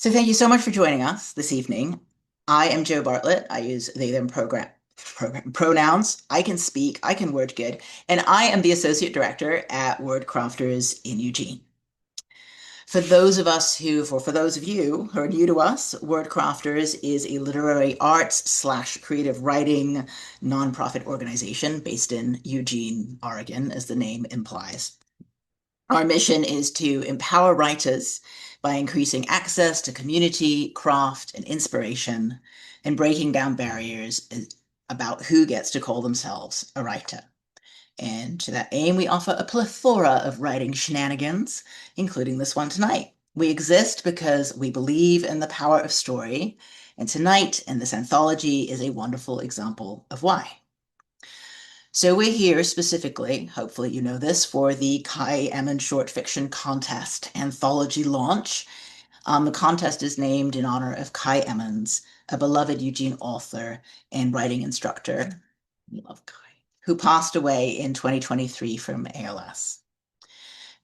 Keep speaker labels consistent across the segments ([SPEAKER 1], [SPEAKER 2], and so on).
[SPEAKER 1] So thank you so much for joining us this evening. I am Joe Bartlett. I use they, them pronouns. I can speak, I can word good, and I am the associate director at Word Crafters in Eugene. For those of you who are new to us, Word Crafters is a literary arts slash creative writing nonprofit organization based in Eugene, Oregon, as the name implies. Our mission is to empower writers by increasing access to community, craft, and inspiration, and breaking down barriers about who gets to call themselves a writer. And to that aim, we offer a plethora of writing shenanigans, including this one tonight. We exist because we believe in the power of story, and tonight in this anthology is a wonderful example of why. So we're here specifically, hopefully you know this, for the Kai Emmons Short Fiction Contest anthology launch. The contest is named in honor of Kai Emmons, a beloved Eugene author and writing instructor, we love Kai, who passed away in 2023 from ALS.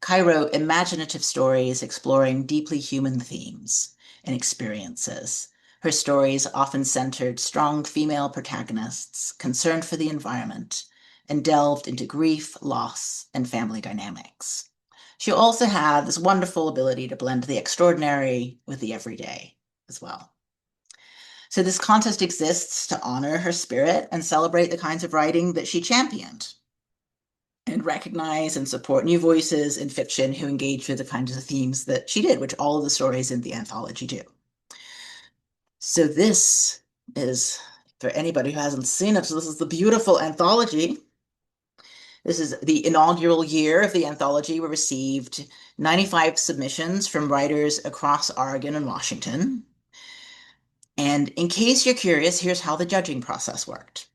[SPEAKER 1] Kai wrote imaginative stories exploring deeply human themes and experiences. Her stories often centered strong female protagonists concerned for the environment and delved into grief, loss, and family dynamics. She also had this wonderful ability to blend the extraordinary with the everyday as well. So this contest exists to honor her spirit and celebrate the kinds of writing that she championed, and recognize and support new voices in fiction who engage with the kinds of themes that she did, which all of the stories in the anthology do. So this is, for anybody who hasn't seen it, so this is the beautiful anthology. This is the inaugural year of the anthology. We received 95 submissions from writers across Oregon and Washington. And in case you're curious, here's how the judging process worked.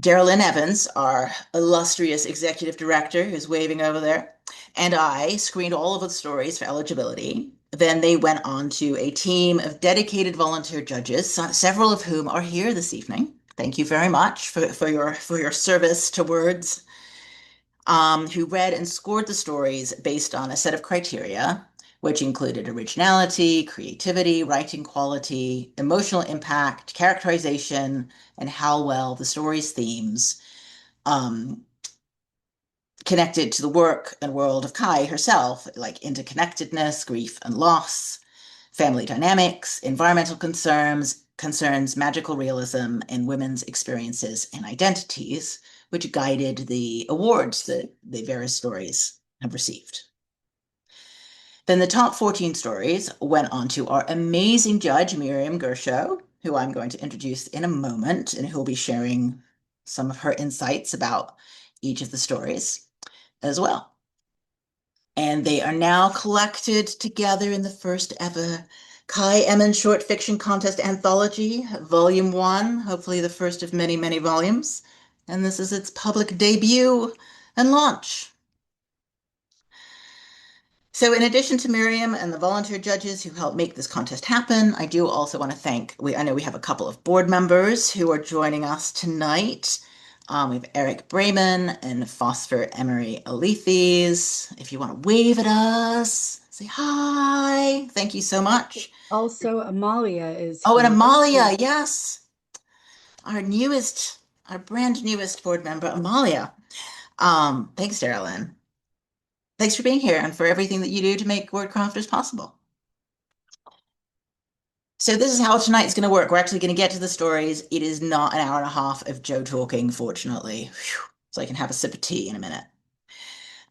[SPEAKER 1] Darylyn Evans, our illustrious executive director, who's waving over there, and I screened all of the stories for eligibility. Then they went on to a team of dedicated volunteer judges, several of whom are here this evening. Thank you very much for your service to words, who read and scored the stories based on a set of criteria, which included originality, creativity, writing quality, emotional impact, characterization, and how well the story's themes connected to the work and world of Kai herself, like interconnectedness, grief and loss, family dynamics, environmental concerns, magical realism, and women's experiences and identities, which guided the awards that the various stories have received. Then the top 14 stories went on to our amazing judge, Miriam Gershow, who I'm going to introduce in a moment, and who will be sharing some of her insights about each of the stories as well. And they are now collected together in the first ever Kai Emmons Short Fiction Contest Anthology, Volume 1, hopefully the first of many, many volumes. And this is its public debut and launch. So in addition to Miriam and the volunteer judges who helped make this contest happen, I do also want to thank, I know we have a couple of board members who are joining us tonight. We have Eric Brayman and Phosphor Emery Alethes. If you want to wave at us, say hi. Thank you so much.
[SPEAKER 2] Also, Amalia is
[SPEAKER 1] Oh, and
[SPEAKER 2] here.
[SPEAKER 1] Amalia, yes. Our newest, our brand newest board member, Amalia. Thanks, Darylyn. Thanks for being here and for everything that you do to make Word Crafters possible. So this is how tonight's going to work. We're actually going to get to the stories. It is not an hour and a half of Joe talking, fortunately. Whew. So I can have a sip of tea in a minute.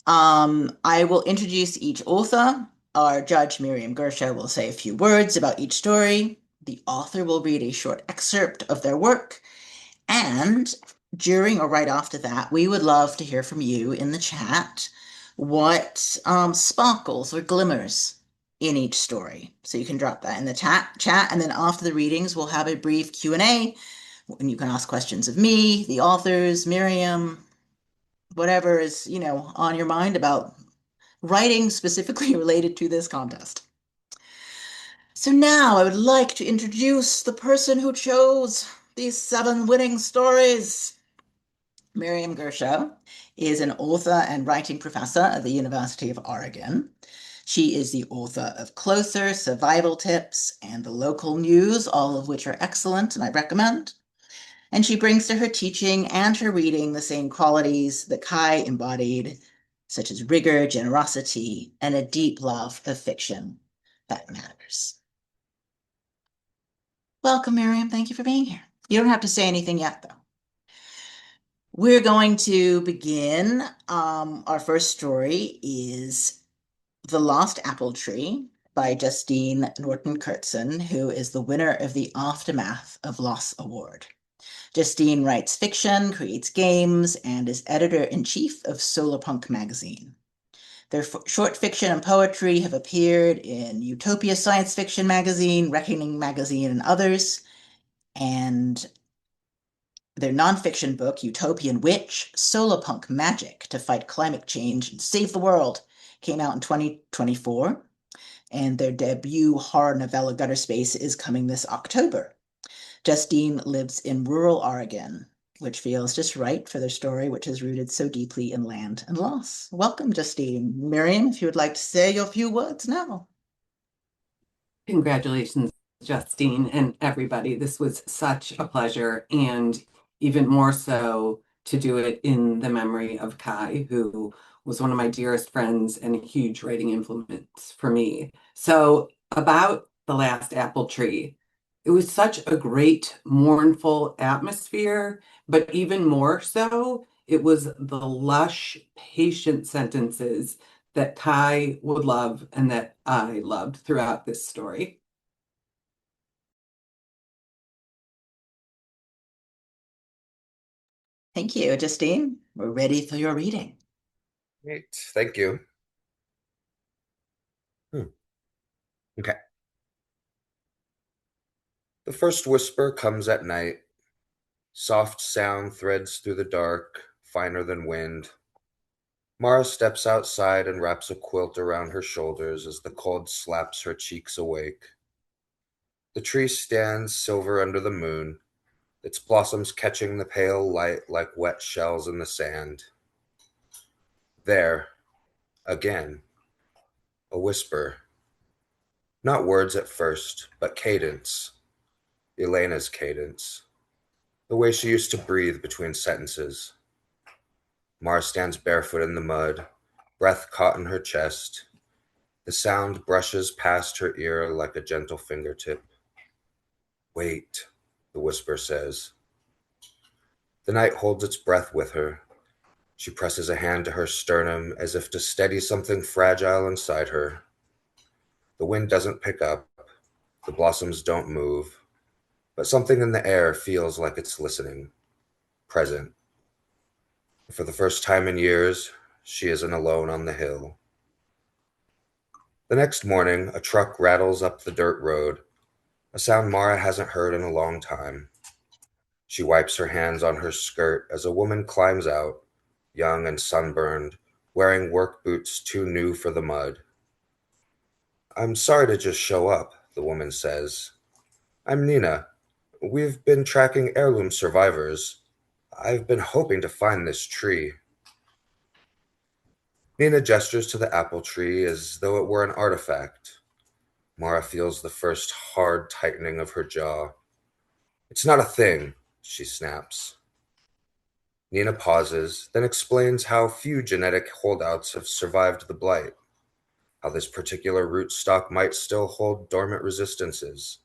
[SPEAKER 1] I will introduce each author. Our judge, Miriam Gershow, will say a few words about each story. The author will read a short excerpt of their work. And during or right after that, we would love to hear from you in the chat what sparkles or glimmers in each story. So you can drop that in the chat, and then after the readings, we'll have a brief Q&A, and you can ask questions of me, the authors, Miriam, whatever is, on your mind about writing specifically related to this contest. So now I would like to introduce the person who chose these 7 winning stories. Miriam Gershow is an author and writing professor at the University of Oregon. She is the author of Closer, Survival Tips, and the Local News, all of which are excellent and I recommend. And she brings to her teaching and her reading the same qualities that Kai embodied, such as rigor, generosity, and a deep love of fiction that matters. Welcome, Miriam. Thank you for being here. You don't have to say anything yet, though. We're going to begin. Our first story is The Lost Apple Tree by Justine Norton Kurtzen, who is the winner of the Aftermath of Loss Award. Justine writes fiction, creates games, and is editor-in-chief of Solarpunk magazine. Their short fiction and poetry have appeared in Utopia Science Fiction magazine, Reckoning magazine, and others. And their nonfiction book, Utopian Witch, Solarpunk Magic to Fight Climate Change and Save the World, came out in 2024. And their debut horror novella, Gutter Space, is coming this October. Justine lives in rural Oregon, which feels just right for their story, which is rooted so deeply in land and loss. Welcome, Justine. Miriam, if you would like to say your few words now.
[SPEAKER 3] Congratulations, Justine and everybody. This was such a pleasure, and even more so to do it in the memory of Kai, who was one of my dearest friends and a huge writing influence for me. So, about The Last Apple Tree, it was such a great, mournful atmosphere, but even more so, it was the lush, patient sentences that Kai would love and that I loved throughout this story.
[SPEAKER 1] Thank you, Justine. We're ready for your reading.
[SPEAKER 4] Great, thank you. Okay. The first whisper comes at night. Soft sound threads through the dark, finer than wind. Mara steps outside and wraps a quilt around her shoulders as the cold slaps her cheeks awake. The tree stands silver under the moon, its blossoms catching the pale light like wet shells in the sand. There, again, a whisper. Not words at first, but cadence. Elena's cadence. The way she used to breathe between sentences. Mara stands barefoot in the mud, breath caught in her chest. The sound brushes past her ear like a gentle fingertip. Wait, the whisper says. The night holds its breath with her. She presses a hand to her sternum as if to steady something fragile inside her. The wind doesn't pick up. The blossoms don't move. But something in the air feels like it's listening, present. For the first time in years, she isn't alone on the hill. The next morning, a truck rattles up the dirt road, a sound Mara hasn't heard in a long time. She wipes her hands on her skirt as a woman climbs out, young and sunburned, wearing work boots too new for the mud. I'm sorry to just show up, the woman says. I'm Nina. We've been tracking heirloom survivors. I've been hoping to find this tree. Nina gestures to the apple tree as though it were an artifact. Mara feels the first hard tightening of her jaw. It's not a thing, she snaps. Nina pauses, then explains how few genetic holdouts have survived the blight, how this particular rootstock might still hold dormant resistances,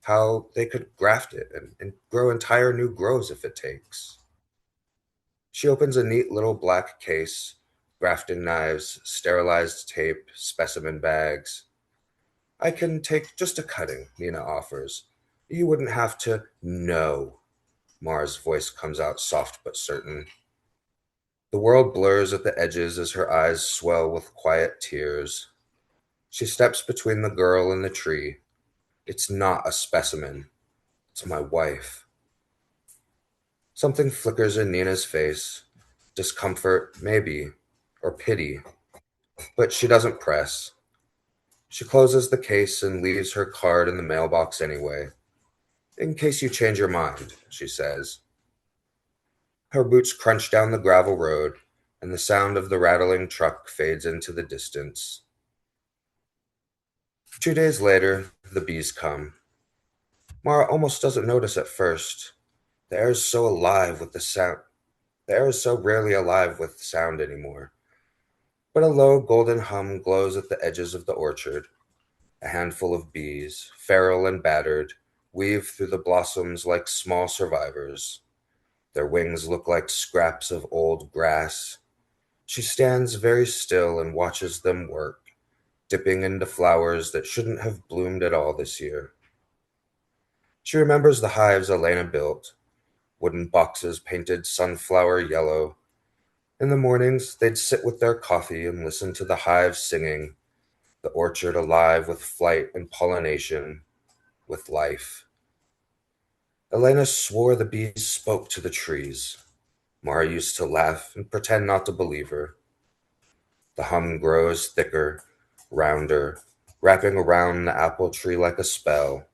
[SPEAKER 4] how they could graft it and grow entire new grows if it takes. She opens a neat little black case, grafting knives, sterilized tape, specimen bags. I can take just a cutting, Nina offers. You wouldn't have to know. Mara's voice comes out soft but certain. The world blurs at the edges as her eyes swell with quiet tears. She steps between the girl and the tree. It's not a specimen. It's my wife. Something flickers in Nina's face. Discomfort, maybe, or pity. But she doesn't press. She closes the case and leaves her card in the mailbox anyway. In case you change your mind, she says. Her boots crunch down the gravel road, and the sound of the rattling truck fades into the distance. 2 days later, the bees come. Mara almost doesn't notice at first. The air is so alive with the sound. The air is so rarely alive with sound anymore. But a low golden hum glows at the edges of the orchard. A handful of bees, feral and battered, weave through the blossoms like small survivors. Their wings look like scraps of old grass. She stands very still and watches them work, dipping into flowers that shouldn't have bloomed at all this year. She remembers the hives Elena built, wooden boxes painted sunflower yellow. In the mornings, they'd sit with their coffee and listen to the hives singing, the orchard alive with flight and pollination, with life. Elena swore the bees spoke to the trees. Mara used to laugh and pretend not to believe her. The hum grows thicker, rounder, wrapping around the apple tree like a spell.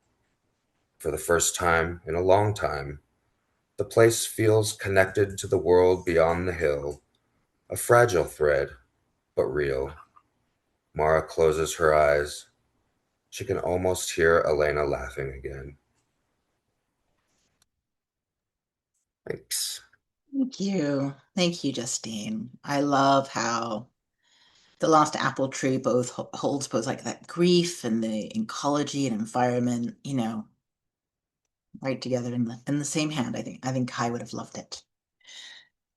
[SPEAKER 4] For the first time in a long time, the place feels connected to the world beyond the hill, a fragile thread, but real. Mara closes her eyes. She can almost hear Elena laughing again. Thanks.
[SPEAKER 1] Thank you. Thank you, Justine. I love how the lost apple tree both holds both like that grief and the ecology and environment, right together in the same hand. I think Kai would have loved it.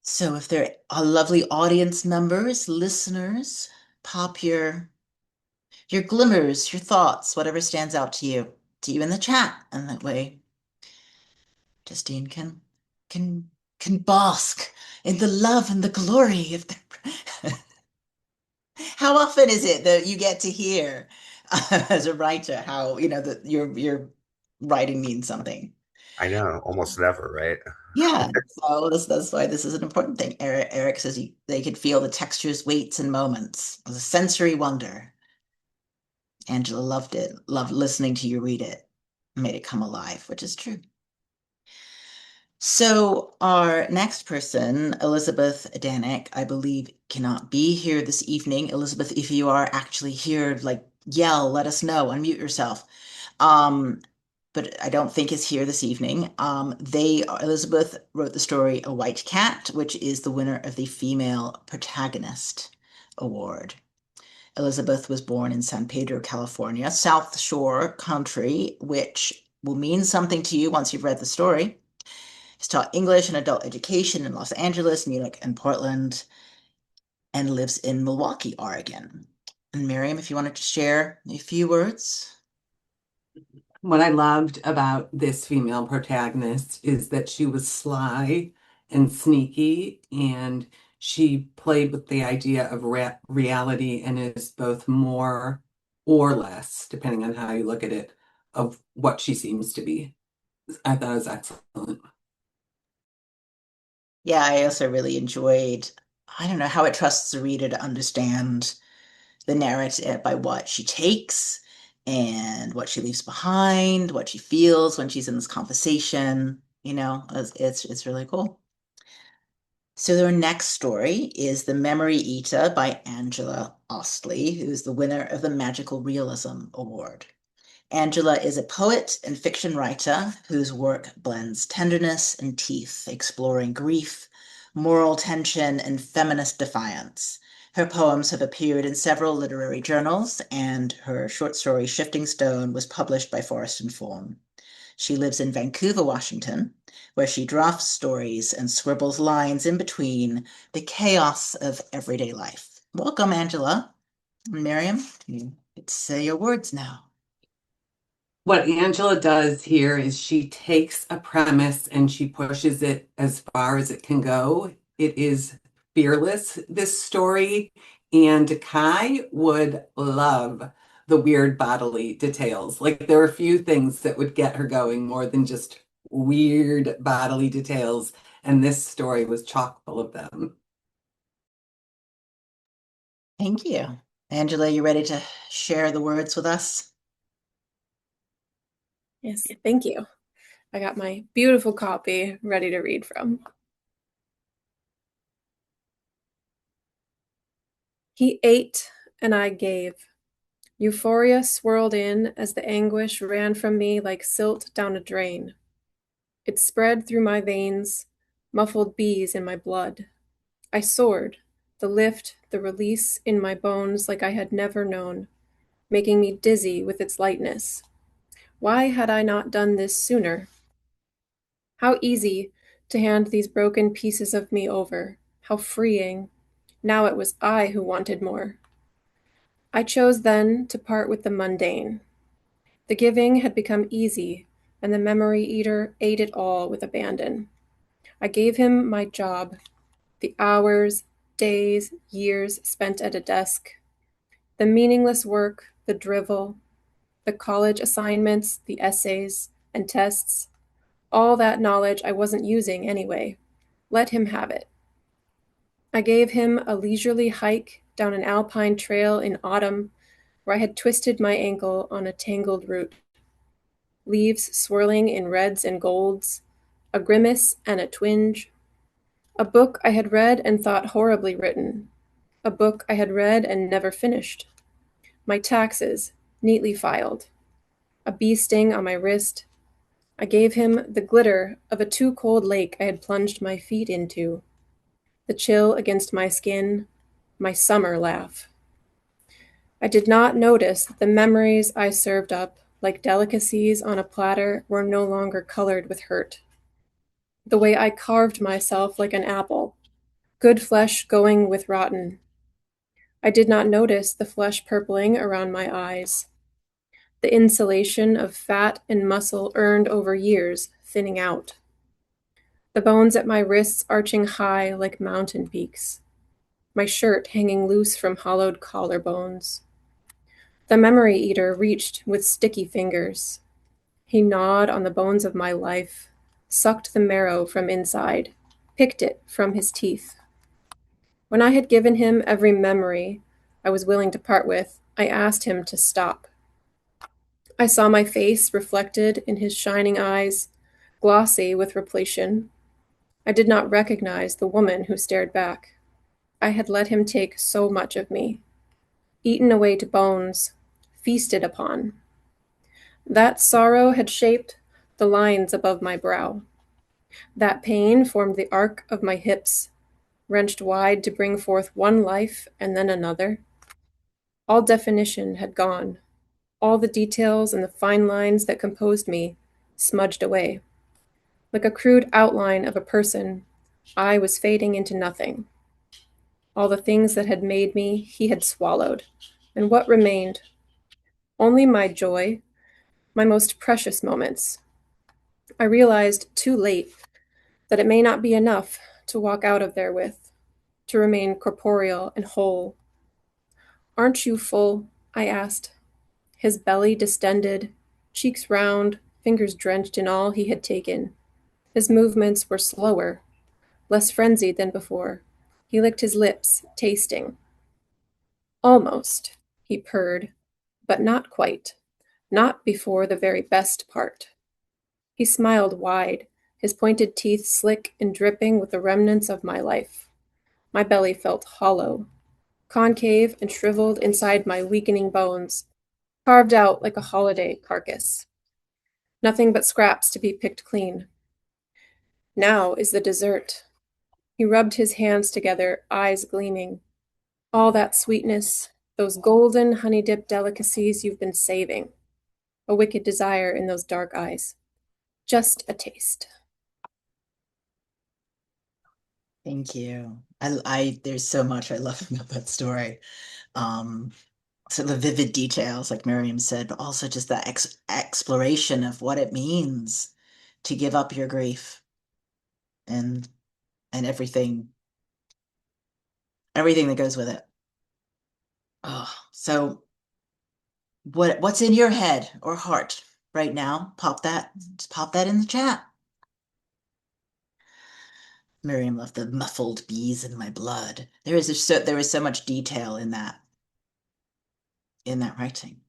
[SPEAKER 1] So if there are lovely audience members, listeners, pop your glimmers, your thoughts, whatever stands out to you in the chat, and that way Justine can can bask in the love and the glory of the. How often is it that you get to hear as a writer how that your writing means something?
[SPEAKER 4] I know, almost never, right?
[SPEAKER 1] Yeah, so that's why this is an important thing. Eric says they could feel the textures, weights, and moments. It was a sensory wonder. Angela loved it, loved listening to you read it, made it come alive, which is true. So our next person, Elizabeth Danek, I believe cannot be here this evening. Elizabeth, if you are actually here, like yell, let us know, unmute yourself. Um, but I don't think is here this evening. Elizabeth wrote the story A White Cat, which is the winner of the Female Protagonist Award. Elizabeth was born in San Pedro, California, South Shore country, which will mean something to you once you've read the story. He's taught English and adult education in Los Angeles, Munich, and Portland, and lives in Milwaukee, Oregon. And Miriam, if you wanted to share a few words.
[SPEAKER 3] What I loved about this female protagonist is that she was sly and sneaky, and she played with the idea of reality and is both more or less, depending on how you look at it, of what she seems to be. I thought it was excellent.
[SPEAKER 1] Yeah, I also really enjoyed, I don't know, how it trusts the reader to understand the narrative by what she takes and what she leaves behind, what she feels when she's in this conversation. It's really cool. So their next story is The Memory Eater by Angela Ostley, who's the winner of the Magical Realism Award. Angela is a poet and fiction writer whose work blends tenderness and teeth, exploring grief, moral tension, and feminist defiance. Her poems have appeared in several literary journals, and her short story Shifting Stone was published by Forest and Fawn. She lives in Vancouver, Washington, where she drafts stories and scribbles lines in between the chaos of everyday life. Welcome, Angela. Miriam, you get to say your words now.
[SPEAKER 3] What Angela does here is she takes a premise and she pushes it as far as it can go. It is fearless, this story, and Kai would love the weird bodily details. Like there are a few things that would get her going more than just weird bodily details, and this story was chock full of them.
[SPEAKER 1] Thank you. Angela, you ready to share the words with us?
[SPEAKER 5] Yes, thank you. I got my beautiful copy ready to read from. He ate and I gave. Euphoria swirled in as the anguish ran from me like silt down a drain. It spread through my veins, muffled bees in my blood. I soared, the lift, the release in my bones like I had never known, making me dizzy with its lightness. Why had I not done this sooner? How easy to hand these broken pieces of me over. How freeing. Now it was I who wanted more. I chose then to part with the mundane. The giving had become easy, and the memory eater ate it all with abandon. I gave him my job, the hours, days, years spent at a desk, the meaningless work, the drivel, the college assignments, the essays and tests, all that knowledge I wasn't using anyway. Let him have it. I gave him a leisurely hike down an alpine trail in autumn where I had twisted my ankle on a tangled root. Leaves swirling in reds and golds, a grimace and a twinge. A book I had read and thought horribly written. A book I had read and never finished. My taxes, neatly filed. A bee sting on my wrist. I gave him the glitter of a too cold lake I had plunged my feet into. The chill against my skin, my summer laugh. I did not notice that the memories I served up, like delicacies on a platter, were no longer colored with hurt. The way I carved myself like an apple, good flesh going with rotten. I did not notice the flesh purpling around my eyes, the insulation of fat and muscle earned over years thinning out, the bones at my wrists arching high like mountain peaks, my shirt hanging loose from hollowed collarbones. The memory eater reached with sticky fingers. He gnawed on the bones of my life, sucked the marrow from inside, picked it from his teeth. When I had given him every memory I was willing to part with, I asked him to stop. I saw my face reflected in his shining eyes, glossy with repletion. I did not recognize the woman who stared back. I had let him take so much of me, eaten away to bones, feasted upon. That sorrow had shaped the lines above my brow. That pain formed the arc of my hips, wrenched wide to bring forth one life and then another. All definition had gone, all the details and the fine lines that composed me smudged away. Like a crude outline of a person, I was fading into nothing. All the things that had made me, he had swallowed. And what remained? Only my joy, my most precious moments. I realized too late that it may not be enough to walk out of there with, to remain corporeal and whole. Aren't you full? I asked. His belly distended, cheeks round, fingers drenched in all he had taken. His movements were slower, less frenzied than before. He licked his lips, tasting. Almost, he purred, but not quite, not before the very best part. He smiled wide, his pointed teeth slick and dripping with the remnants of my life. My belly felt hollow, concave and shriveled inside my weakening bones, carved out like a holiday carcass. Nothing but scraps to be picked clean. Now is the dessert. He rubbed his hands together, eyes gleaming. All that sweetness, those golden honey-dipped delicacies you've been saving. A wicked desire in those dark eyes. Just a taste.
[SPEAKER 1] Thank you. There's so much I love about that story. Um, so the vivid details, like Miriam said, but also just the exploration of what it means to give up your grief and everything that goes with it. Oh, so what's in your head or heart right now? Just pop that in the chat. Miriam loved the muffled bees in my blood. There is so much detail in that writing.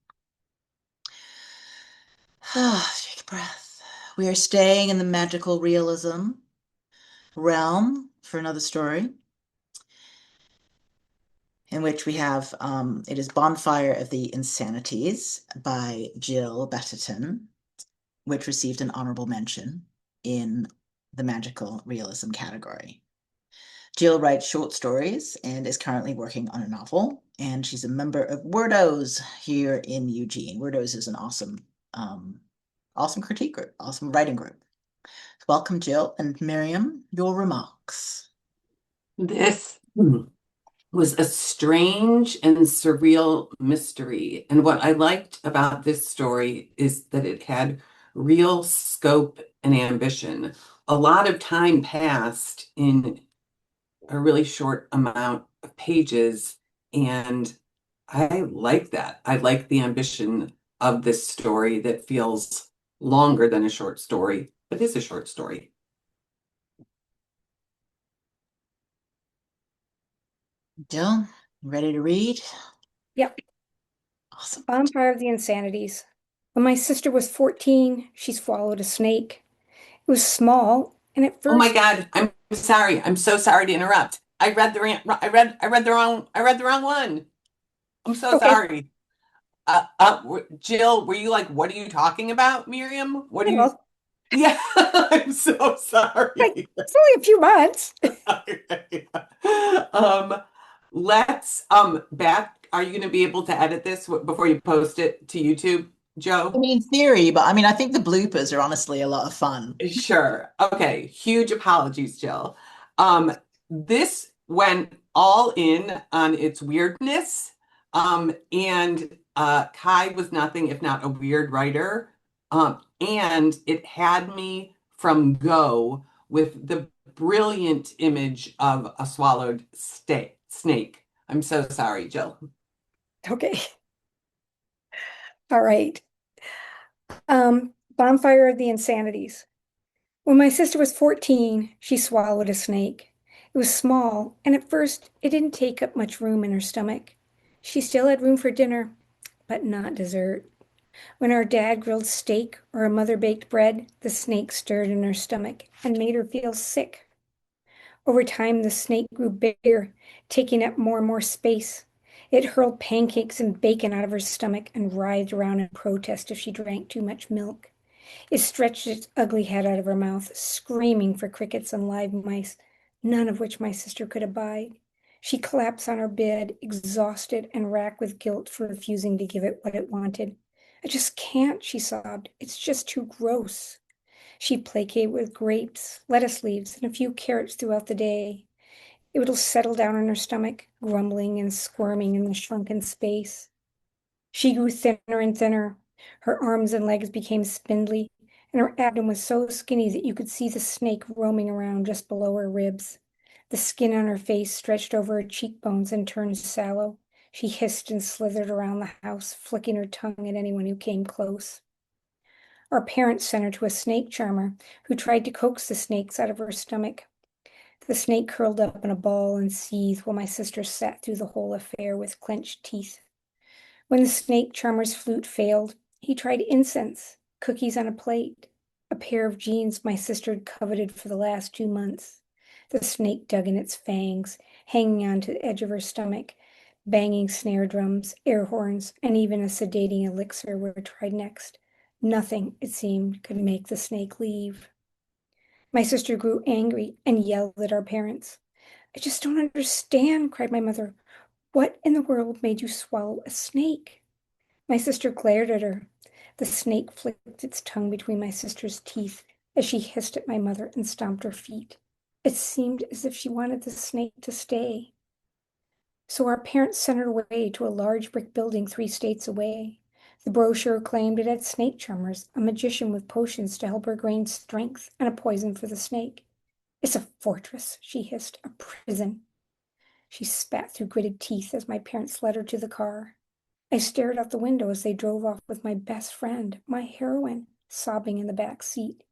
[SPEAKER 1] Take a breath. We are staying in the magical realism realm for another story. in which we have it is Bonfire of the Insanities by Jill Betterton, which received an honorable mention in the magical realism category. Jill writes short stories and is currently working on a novel, and she's a member of Wordos here in Eugene. Wordos is an awesome critique group, awesome writing group. Welcome, Jill. And Miriam, your remarks.
[SPEAKER 3] This was a strange and surreal mystery. And what I liked about this story is that it had real scope and ambition. A lot of time passed in a really short amount of pages, and I like that. I like the ambition of this story that feels longer than a short story, but is a short story.
[SPEAKER 1] Jill, ready to read?
[SPEAKER 2] Yep.
[SPEAKER 1] Awesome.
[SPEAKER 2] Bonfire of the Insanities. When my sister was 14, she swallowed a snake. It was small, and at
[SPEAKER 3] Oh my
[SPEAKER 2] first,
[SPEAKER 3] God, I'm sorry. I'm so sorry to interrupt. I read the wrong one. I'm so
[SPEAKER 2] okay,
[SPEAKER 3] sorry. Jill, were you like, what are you talking about, Miriam? What do you?
[SPEAKER 2] well,
[SPEAKER 3] Yeah, I'm so sorry.
[SPEAKER 2] it's only a few months.
[SPEAKER 3] Um, let's back. Are you going to be able to edit this before you post it to YouTube,
[SPEAKER 1] I
[SPEAKER 3] Joe?
[SPEAKER 1] mean, theory, but I mean, I think the bloopers are honestly a lot of fun.
[SPEAKER 3] Sure. Okay. Huge apologies, Jill. This went all in on its weirdness. And Kai was nothing if not a weird writer. And it had me from go with the brilliant image of a swallowed snake. I'm so sorry, Jill.
[SPEAKER 2] Okay. All right. Bonfire of the Insanities. When my sister was 14, she swallowed a snake. It was small, and at first it didn't take up much room in her stomach. She still had room for dinner, but not dessert. When our dad grilled steak or her mother baked bread, the snake stirred in her stomach and made her feel sick. Over time, the snake grew bigger, taking up more and more space. It hurled pancakes and bacon out of her stomach and writhed around in protest if she drank too much milk. It stretched its ugly head out of her mouth, screaming for crickets and live mice, none of which my sister could abide. She collapsed on her bed, exhausted and racked with guilt for refusing to give it what it wanted. I just can't, she sobbed. It's just too gross. She placated with grapes, lettuce leaves, and a few carrots throughout the day. It would settle down in her stomach, grumbling and squirming in the shrunken space. She grew thinner and thinner. Her arms and legs became spindly, and her abdomen was so skinny that you could see the snake roaming around just below her ribs. The skin on her face stretched over her cheekbones and turned sallow. She hissed and slithered around the house, flicking her tongue at anyone who came close. Our parents sent her to a snake charmer who tried to coax the snakes out of her stomach. The snake curled up in a ball and seethed while my sister sat through the whole affair with clenched teeth. When the snake charmer's flute failed, he tried incense, cookies on a plate, a pair of jeans my sister had coveted for the last 2 months. The snake dug in its fangs, hanging onto the edge of her stomach, banging snare drums, air horns, and even a sedating elixir were tried next. Nothing, it seemed, could make the snake leave. My sister grew angry and yelled at our parents. I just don't understand, cried my mother. What in the world made you swallow a snake? My sister glared at her. The snake flicked its tongue between my sister's teeth as she hissed at my mother and stomped her feet. It seemed as if she wanted the snake to stay. So our parents sent her away to a large brick building 3 states away. The brochure claimed it had snake charmers, a magician with potions to help her gain strength, and a poison for the snake. It's a fortress, she hissed, a prison. She spat through gritted teeth as my parents led her to the car. I stared out the window as they drove off with my best friend, my heroine, sobbing in the back seat.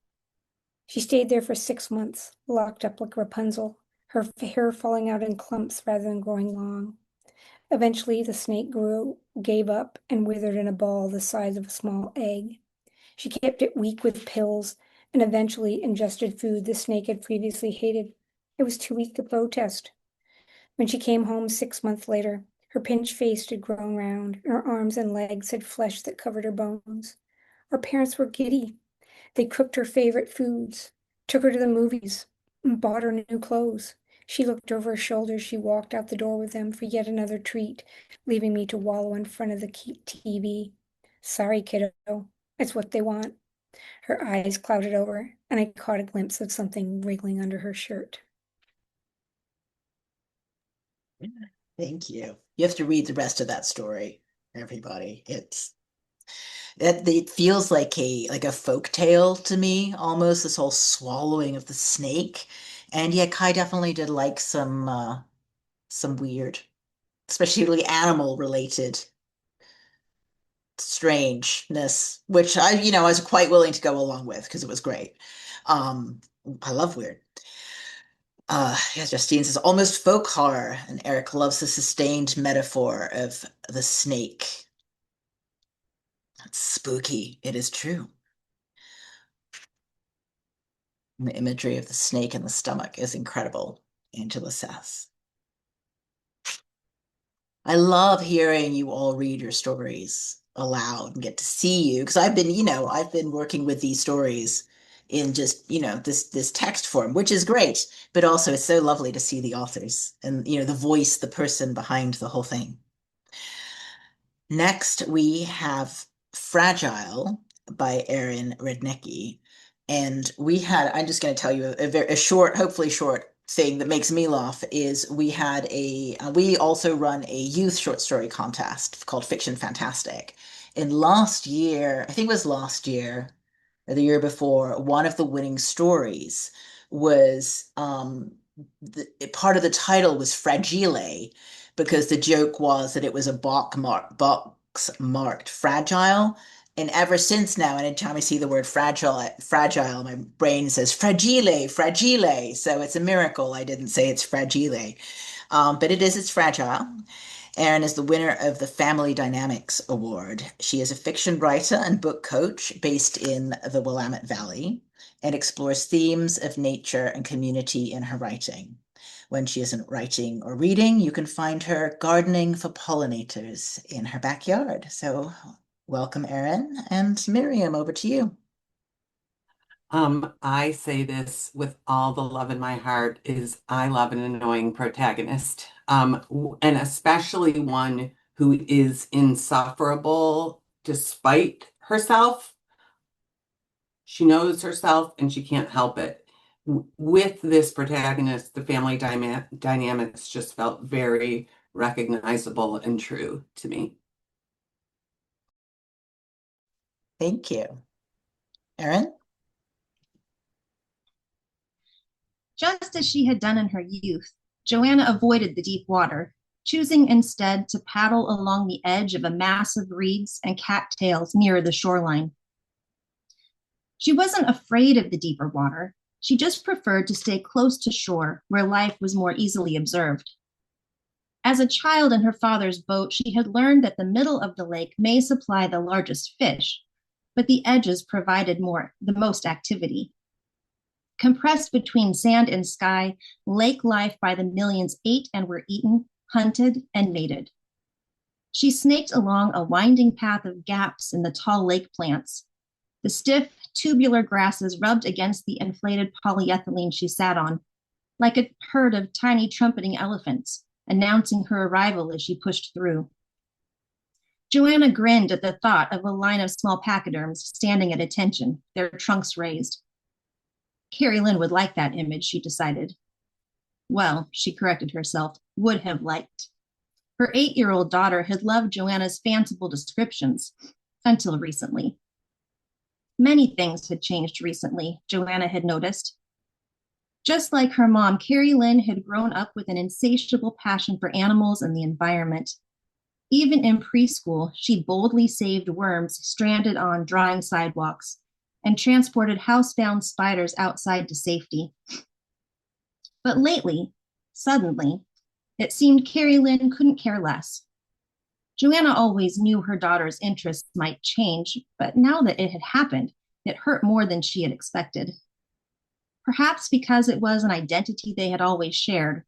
[SPEAKER 2] She stayed there for 6 months, locked up like Rapunzel, her hair falling out in clumps rather than growing long. Eventually, the snake gave up, and withered in a ball the size of a small egg. She kept it weak with pills, and eventually ingested food the snake had previously hated. It was too weak to protest. When she came home 6 months later, Her pinched face had grown round, and her arms and legs had flesh that covered her bones. Our parents were giddy. They cooked her favorite foods, took her to the movies, and bought her new clothes. She looked over her shoulder as she walked out the door with them for yet another treat, leaving me to wallow in front of the TV. Sorry, kiddo. It's what they want. Her eyes clouded over, and I caught a glimpse of something wriggling under her shirt.
[SPEAKER 1] Thank you. You have to read the rest of that story, everybody. It feels like a folk tale to me, almost this whole swallowing of the snake. And yeah, Kai definitely did like some weird, especially animal related strangeness, which I was quite willing to go along with because it was great. I love weird. Yeah, Justine says almost folk horror, and Eric loves the sustained metaphor of the snake. That's spooky. It is true. And the imagery of the snake in the stomach is incredible, Angela says. I love hearing you all read your stories aloud and get to see you because I've been working with these stories in just, this text form, which is great, but also it's so lovely to see the authors and, the voice, the person behind the whole thing. Next, we have Fragile by Erin Rednicki. And I'm just going to tell you a short, hopefully short thing that makes me laugh is we also run a youth short story contest called Fiction Fantastic. And last year, I think it was last year or the year before, one of the winning stories was part of the title was Fragile because the joke was that it was a box marked fragile. And ever since now, anytime I see the word fragile, my brain says fragile, fragile. So it's a miracle I didn't say it's fragile. But it's fragile. Erin is the winner of the Family Dynamics Award. She is a fiction writer and book coach based in the Willamette Valley and explores themes of nature and community in her writing. When she isn't writing or reading, you can find her gardening for pollinators in her backyard. So welcome, Erin. And Miriam, over to you.
[SPEAKER 3] I say this with all the love in my heart is I love an annoying protagonist. And especially one who is insufferable despite herself. She knows herself and she can't help it. With this protagonist, the family dynamics just felt very recognizable and true to me.
[SPEAKER 1] Thank you. Erin?
[SPEAKER 6] Just as she had done in her youth, Joanna avoided the deep water, choosing instead to paddle along the edge of a mass of reeds and cattails nearer the shoreline. She wasn't afraid of the deeper water. She just preferred to stay close to shore where life was more easily observed. As a child in her father's boat, she had learned that the middle of the lake may supply the largest fish, but the edges provided the most activity. Compressed between sand and sky, lake life by the millions ate and were eaten, hunted, and mated. She snaked along a winding path of gaps in the tall lake plants. The stiff, tubular grasses rubbed against the inflated polyethylene she sat on, like a herd of tiny trumpeting elephants, announcing her arrival as she pushed through. Joanna grinned at the thought of a line of small pachyderms standing at attention, their trunks raised. Carrie Lynn would like that image, she decided. Well, she corrected herself, would have liked. Her 8-year-old daughter had loved Joanna's fanciful descriptions, until recently. Many things had changed recently, Joanna had noticed. Just like her mom, Carrie Lynn had grown up with an insatiable passion for animals and the environment. Even in preschool, she boldly saved worms stranded on drying sidewalks and transported housebound spiders outside to safety. But lately, suddenly, it seemed Carrie Lynn couldn't care less. Joanna always knew her daughter's interests might change, but now that it had happened, it hurt more than she had expected. Perhaps because it was an identity they had always shared,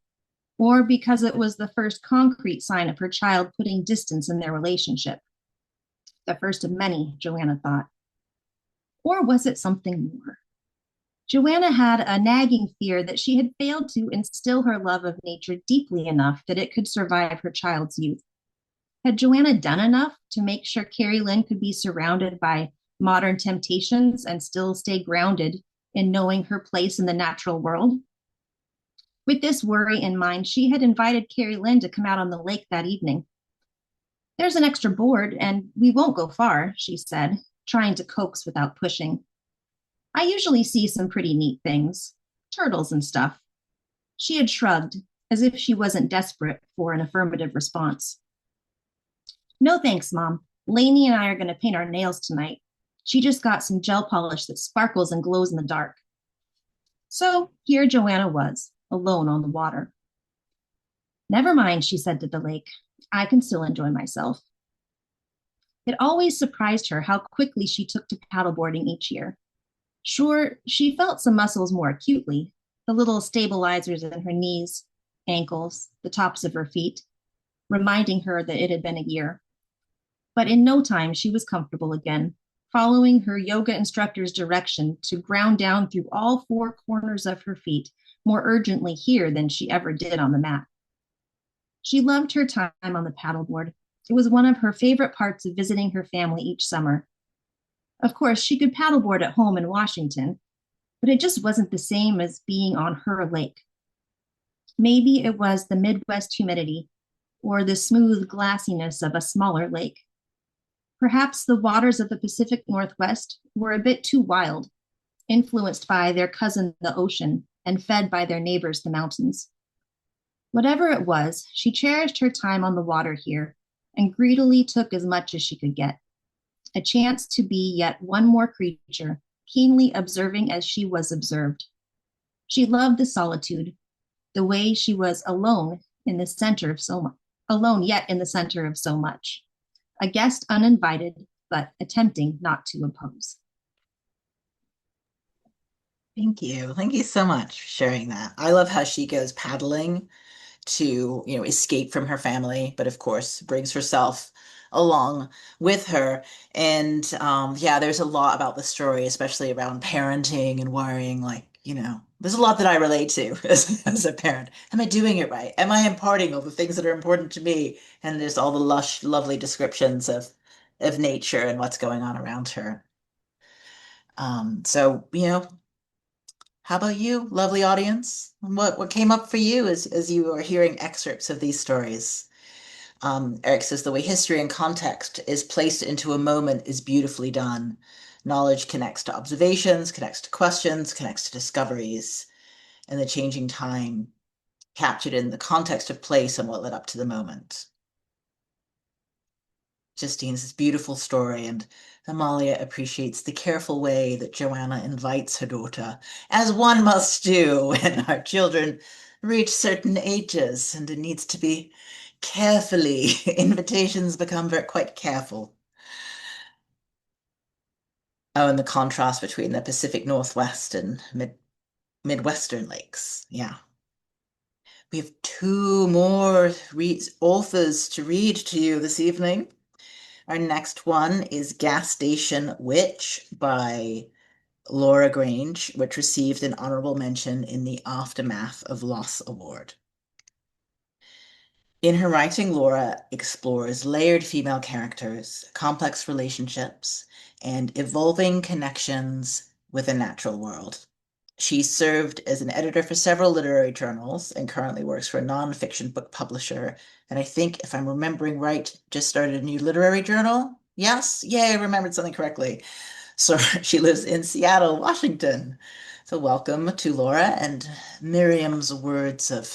[SPEAKER 6] or because it was the first concrete sign of her child putting distance in their relationship. The first of many, Joanna thought. Or was it something more? Joanna had a nagging fear that she had failed to instill her love of nature deeply enough that it could survive her child's youth. Had Joanna done enough to make sure Carrie Lynn could be surrounded by modern temptations and still stay grounded in knowing her place in the natural world? With this worry in mind, she had invited Carrie Lynn to come out on the lake that evening. There's an extra board, and we won't go far, she said, trying to coax without pushing. I usually see some pretty neat things, turtles and stuff. She had shrugged, as if she wasn't desperate for an affirmative response. No thanks, Mom. Lainey and I are going to paint our nails tonight. She just got some gel polish that sparkles and glows in the dark. So here Joanna was, alone on the water. Never mind, she said to the lake. I can still enjoy myself. It always surprised her how quickly she took to paddleboarding each year. Sure, she felt some muscles more acutely, the little stabilizers in her knees, ankles, the tops of her feet, reminding her that it had been a year. But in no time, she was comfortable again, following her yoga instructor's direction to ground down through all four corners of her feet more urgently here than she ever did on the mat. She loved her time on the paddleboard. It was one of her favorite parts of visiting her family each summer. Of course, she could paddleboard at home in Washington, but it just wasn't the same as being on her lake. Maybe it was the Midwest humidity or the smooth glassiness of a smaller lake. Perhaps the waters of the Pacific Northwest were a bit too wild, influenced by their cousin, the ocean, and fed by their neighbors, the mountains. Whatever it was, she cherished her time on the water here and greedily took as much as she could get. A chance to be yet one more creature, keenly observing as she was observed. She loved the solitude, the way she was alone in the center of so much, alone yet in the center of so much. A guest uninvited, but attempting not to oppose.
[SPEAKER 1] Thank you. Thank you so much for sharing that. I love how she goes paddling to, escape from her family, but of course brings herself along with her. And yeah, there's a lot about the story, especially around parenting and worrying, like, there's a lot that I relate to as a parent. Am I doing it right? Am I imparting all the things that are important to me? And there's all the lush, lovely descriptions of nature and what's going on around her. So, how about you, lovely audience? What came up for you as you are hearing excerpts of these stories? Eric says the way history and context is placed into a moment is beautifully done. Knowledge connects to observations, connects to questions, connects to discoveries, and the changing time captured in the context of place and what led up to the moment. Justine's this beautiful story, and Amalia appreciates the careful way that Joanna invites her daughter, as one must do when our children reach certain ages, and it needs to be carefully. Invitations become quite careful. Oh, and the contrast between the Pacific Northwest and Midwestern lakes. Yeah. We have two more authors to read to you this evening. Our next one is Gas Station Witch by Laura Grange, which received an honorable mention in the Aftermath of Loss Award. In her writing, Laura explores layered female characters, complex relationships, and evolving connections with the natural world. She served as an editor for several literary journals and currently works for a nonfiction book publisher. And I think, if I'm remembering right, just started a new literary journal. Yes? Yay, I remembered something correctly. So she lives in Seattle, Washington. So welcome to Laura and Miriam's words of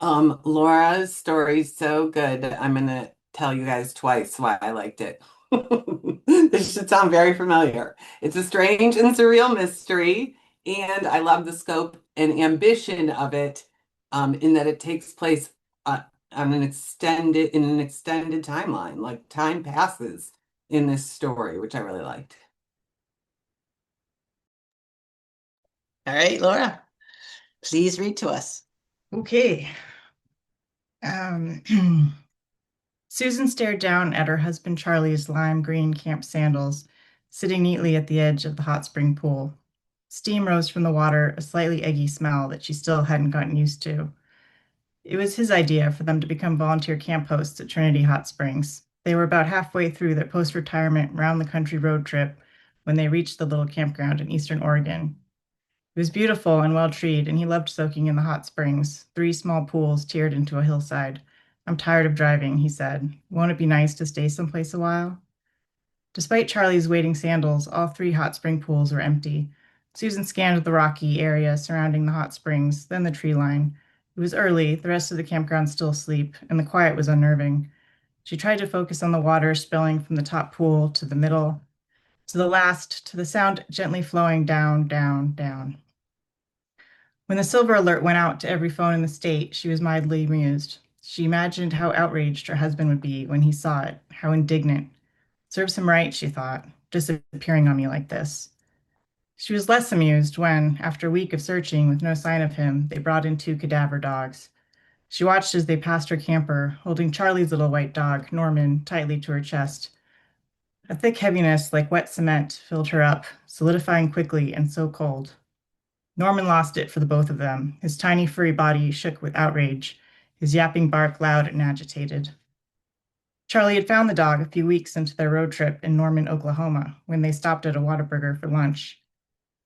[SPEAKER 3] Laura's story's so good. I'm gonna tell you guys twice why I liked it. This should sound very familiar. It's a strange and surreal mystery, and I love the scope and ambition of it, in that it takes place on an extended timeline. Like time passes in this story, which I really liked.
[SPEAKER 1] All right, Laura, please read to us.
[SPEAKER 7] Okay. Um, Susan stared down at her husband Charlie's lime green camp sandals, sitting neatly at the edge of the hot spring pool. Steam rose from the water, a slightly eggy smell that she still hadn't gotten used to. It was his idea for them to become volunteer camp hosts at Trinity Hot Springs. They were about halfway through their post-retirement round-the-country road trip when they reached the little campground in eastern Oregon. It was beautiful and well-treed, and he loved soaking in the hot springs, 3 small pools tiered into a hillside. "I'm tired of driving," he said. "Won't it be nice to stay someplace a while?" Despite Charlie's waiting sandals, all 3 hot spring pools were empty. Susan scanned the rocky area surrounding the hot springs, then the tree line. It was early, the rest of the campground still asleep, and the quiet was unnerving. She tried to focus on the water spilling from the top pool to the middle, to the last, to the sound gently flowing down, down, down. When the silver alert went out to every phone in the state, she was mildly amused. She imagined how outraged her husband would be when he saw it, how indignant. Serves him right, she thought, disappearing on me like this. She was less amused when, after a week of searching with no sign of him, they brought in 2 cadaver dogs. She watched as they passed her camper, holding Charlie's little white dog, Norman, tightly to her chest. A thick heaviness like wet cement filled her up, solidifying quickly and so cold. Norman lost it for the both of them. His tiny furry body shook with outrage, his yapping bark loud and agitated. Charlie had found the dog a few weeks into their road trip in Norman, Oklahoma, when they stopped at a Whataburger for lunch.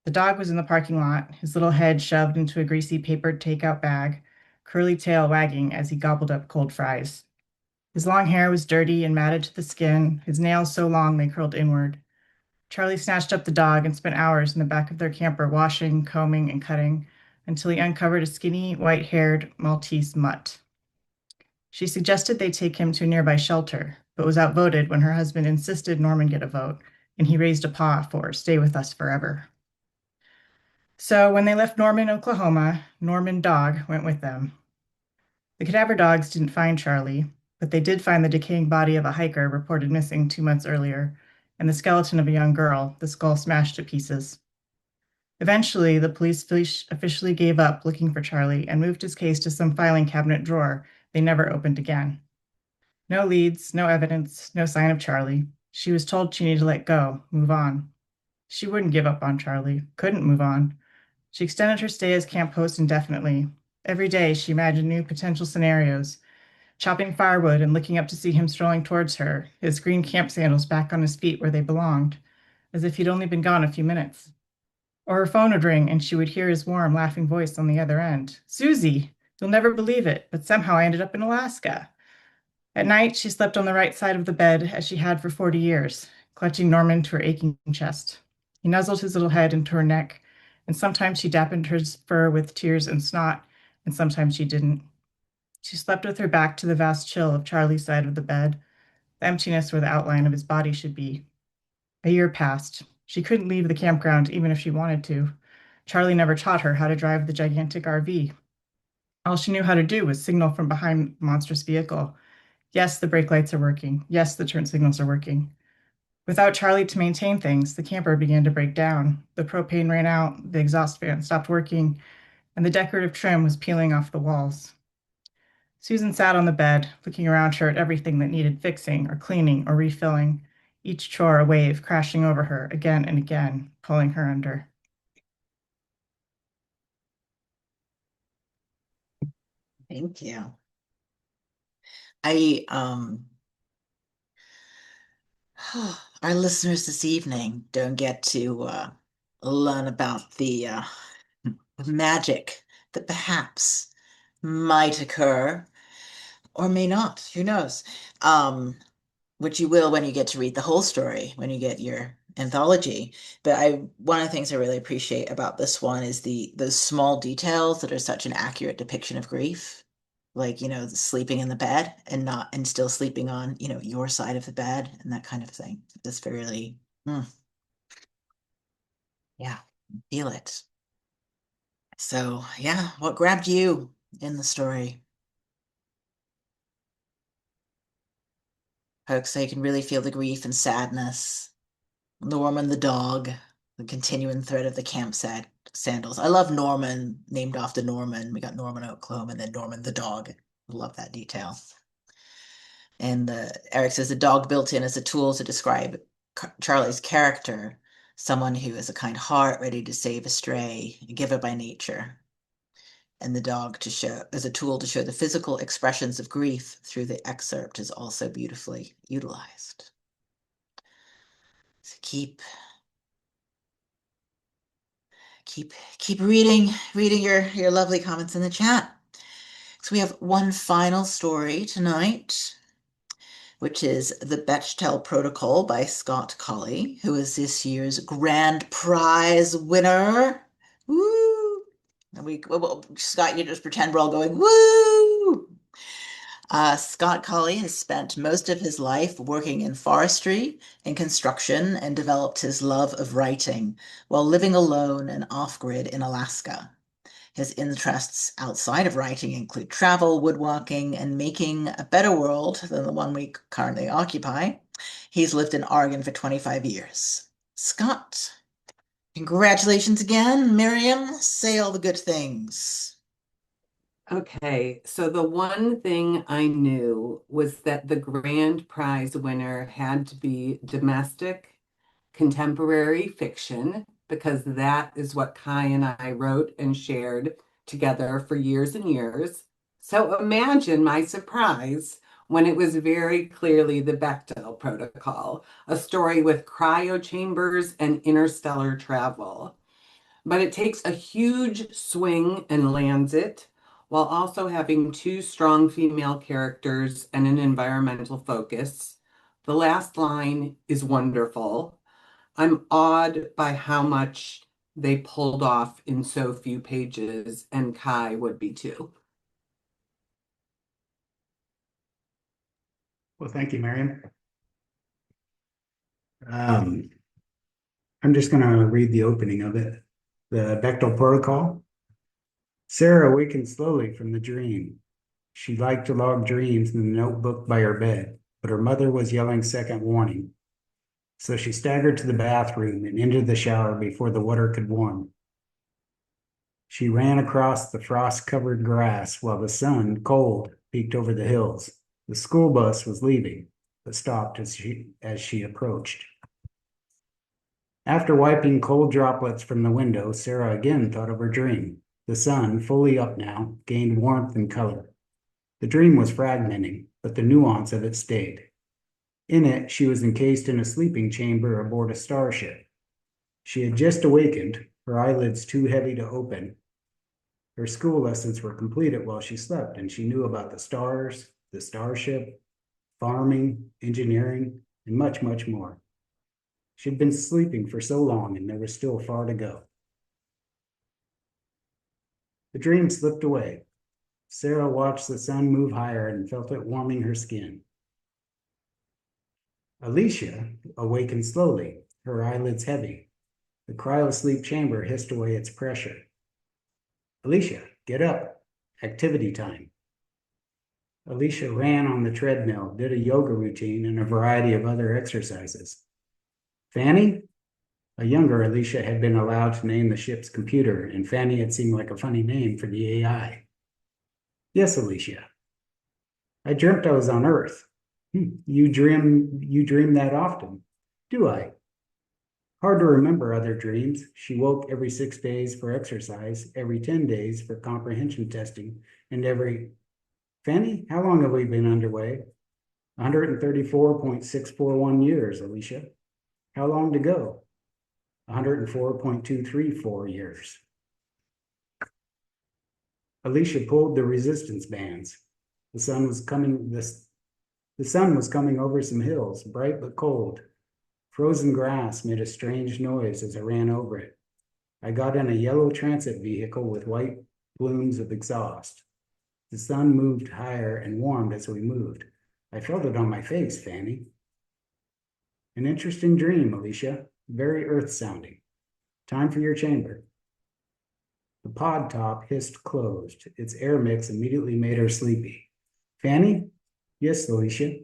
[SPEAKER 7] The dog was in the parking lot, his little head shoved into a greasy papered takeout bag, curly tail wagging as he gobbled up cold fries. His long hair was dirty and matted to the skin, his nails so long they curled inward. Charlie snatched up the dog and spent hours in the back of their camper washing, combing, and cutting until he uncovered a skinny, white-haired Maltese mutt. She suggested they take him to a nearby shelter, but was outvoted when her husband insisted Norman get a vote, and he raised a paw for "Stay with us forever." So when they left Norman, Oklahoma, Norman Dog went with them. The cadaver dogs didn't find Charlie, but they did find the decaying body of a hiker reported missing 2 months earlier, and the skeleton of a young girl, the skull smashed to pieces. Eventually, the police officially gave up looking for Charlie and moved his case to some filing cabinet drawer they never opened again. No leads, no evidence, no sign of Charlie. She was told she needed to let go, move on. She wouldn't give up on Charlie, couldn't move on. She extended her stay as camp host indefinitely. Every day, she imagined new potential scenarios, chopping firewood and looking up to see him strolling towards her, his green camp sandals back on his feet where they belonged, as if he'd only been gone a few minutes. Or her phone would ring and she would hear his warm, laughing voice on the other end. "Susie, you'll never believe it, but somehow I ended up in Alaska." At night, she slept on the right side of the bed as she had for 40 years, clutching Norman to her aching chest. He nuzzled his little head into her neck, and sometimes she dampened his fur with tears and snot, and sometimes she didn't. She slept with her back to the vast chill of Charlie's side of the bed, the emptiness where the outline of his body should be. A year passed. She couldn't leave the campground even if she wanted to. Charlie never taught her how to drive the gigantic RV. All she knew how to do was signal from behind the monstrous vehicle. Yes, the brake lights are working. Yes, the turn signals are working. Without Charlie to maintain things, the camper began to break down. The propane ran out, the exhaust fan stopped working, and the decorative trim was peeling off the walls. Susan sat on the bed, looking around her at everything that needed fixing or cleaning or refilling, each chore a wave crashing over her again and again, pulling her under.
[SPEAKER 1] Thank you. I our listeners this evening don't get to learn about the magic that perhaps might occur or may not. Who knows? Which you will when you get to read the whole story, when you get your anthology. But one of the things I really appreciate about this one is the small details that are such an accurate depiction of grief. Like, sleeping in the bed and still sleeping on, your side of the bed and that kind of thing. Just really, yeah, feel it. So, yeah, what grabbed you in the story? Folks, so you can really feel the grief and sadness, the woman, the dog, the continuing thread of the camp sandals. I love Norman, named after Norman. We got Norman, Oklahoma, and then Norman the dog. I love that detail. And Eric says the dog built in as a tool to describe Charlie's character, someone who has a kind heart, ready to save a stray, a giver by nature. And the dog to show as a tool to show the physical expressions of grief through the excerpt is also beautifully utilized. So keep reading your lovely comments in the chat. So we have one final story tonight, which is The Bechtel Protocol by Scott Colley, who is this year's grand prize winner. Woo! And Scott, you just pretend we're all going, woo! Scott Colley has spent most of his life working in forestry and construction and developed his love of writing while living alone and off-grid in Alaska. His interests outside of writing include travel, woodworking, and making a better world than the one we currently occupy. He's lived in Oregon for 25 years. Scott, congratulations again. Miriam, say all the good things.
[SPEAKER 3] Okay, so the one thing I knew was that the grand prize winner had to be domestic contemporary fiction, because that is what Kai and I wrote and shared together for years and years. So imagine my surprise when it was very clearly the Bechdel Protocol, a story with cryo chambers and interstellar travel. But it takes a huge swing and lands it, while also having two strong female characters and an environmental focus. The last line is wonderful. I'm awed by how much they pulled off in so few pages, and Kai would be too.
[SPEAKER 8] Well, thank you, Miriam. I'm just going to read the opening of it. The Bechtel Protocol. Sarah awakened slowly from the dream. She liked to log dreams in the notebook by her bed, but her mother was yelling second warning. So she staggered to the bathroom and into the shower before the water could warm. She ran across the frost-covered grass while the sun, cold, peeked over the hills. The school bus was leaving, but stopped as she approached. After wiping cold droplets from the window, Sarah again thought of her dream. The sun, fully up now, gained warmth and color. The dream was fragmenting, but the nuance of it stayed. In it, she was encased in a sleeping chamber aboard a starship. She had just awakened, her eyelids too heavy to open. Her school lessons were completed while she slept, and she knew about the stars, the starship, farming, engineering, and much, much more. She'd been sleeping for so long, and there was still far to go. The dream slipped away. Sarah watched the sun move higher and felt it warming her skin. Alicia awakened slowly, her eyelids heavy. The cryosleep chamber hissed away its pressure. Alicia, get up. Activity time. Alicia ran on the treadmill, did a yoga routine, and a variety of other exercises. Fanny? A younger Alicia had been allowed to name the ship's computer, and Fanny had seemed like a funny name for the AI. Yes, Alicia. I dreamt I was on Earth. You dream that often. Do I? Hard to remember other dreams. She woke every 6 days for exercise, every 10 days for comprehension testing, and every... Fanny, how long have we been underway? 134.641 years, Alicia. How long to go? 104.234 years. Alicia pulled the resistance bands. The sun was coming over some hills, bright but cold. Frozen grass made a strange noise as I ran over it. I got in a yellow transit vehicle with white plumes of exhaust. The sun moved higher and warmed as we moved. I felt it on my face, Fanny. An interesting dream, Alicia. Very earth-sounding. Time for your chamber. The pod top hissed closed. Its air mix immediately made her sleepy. Fanny? Yes, Alicia.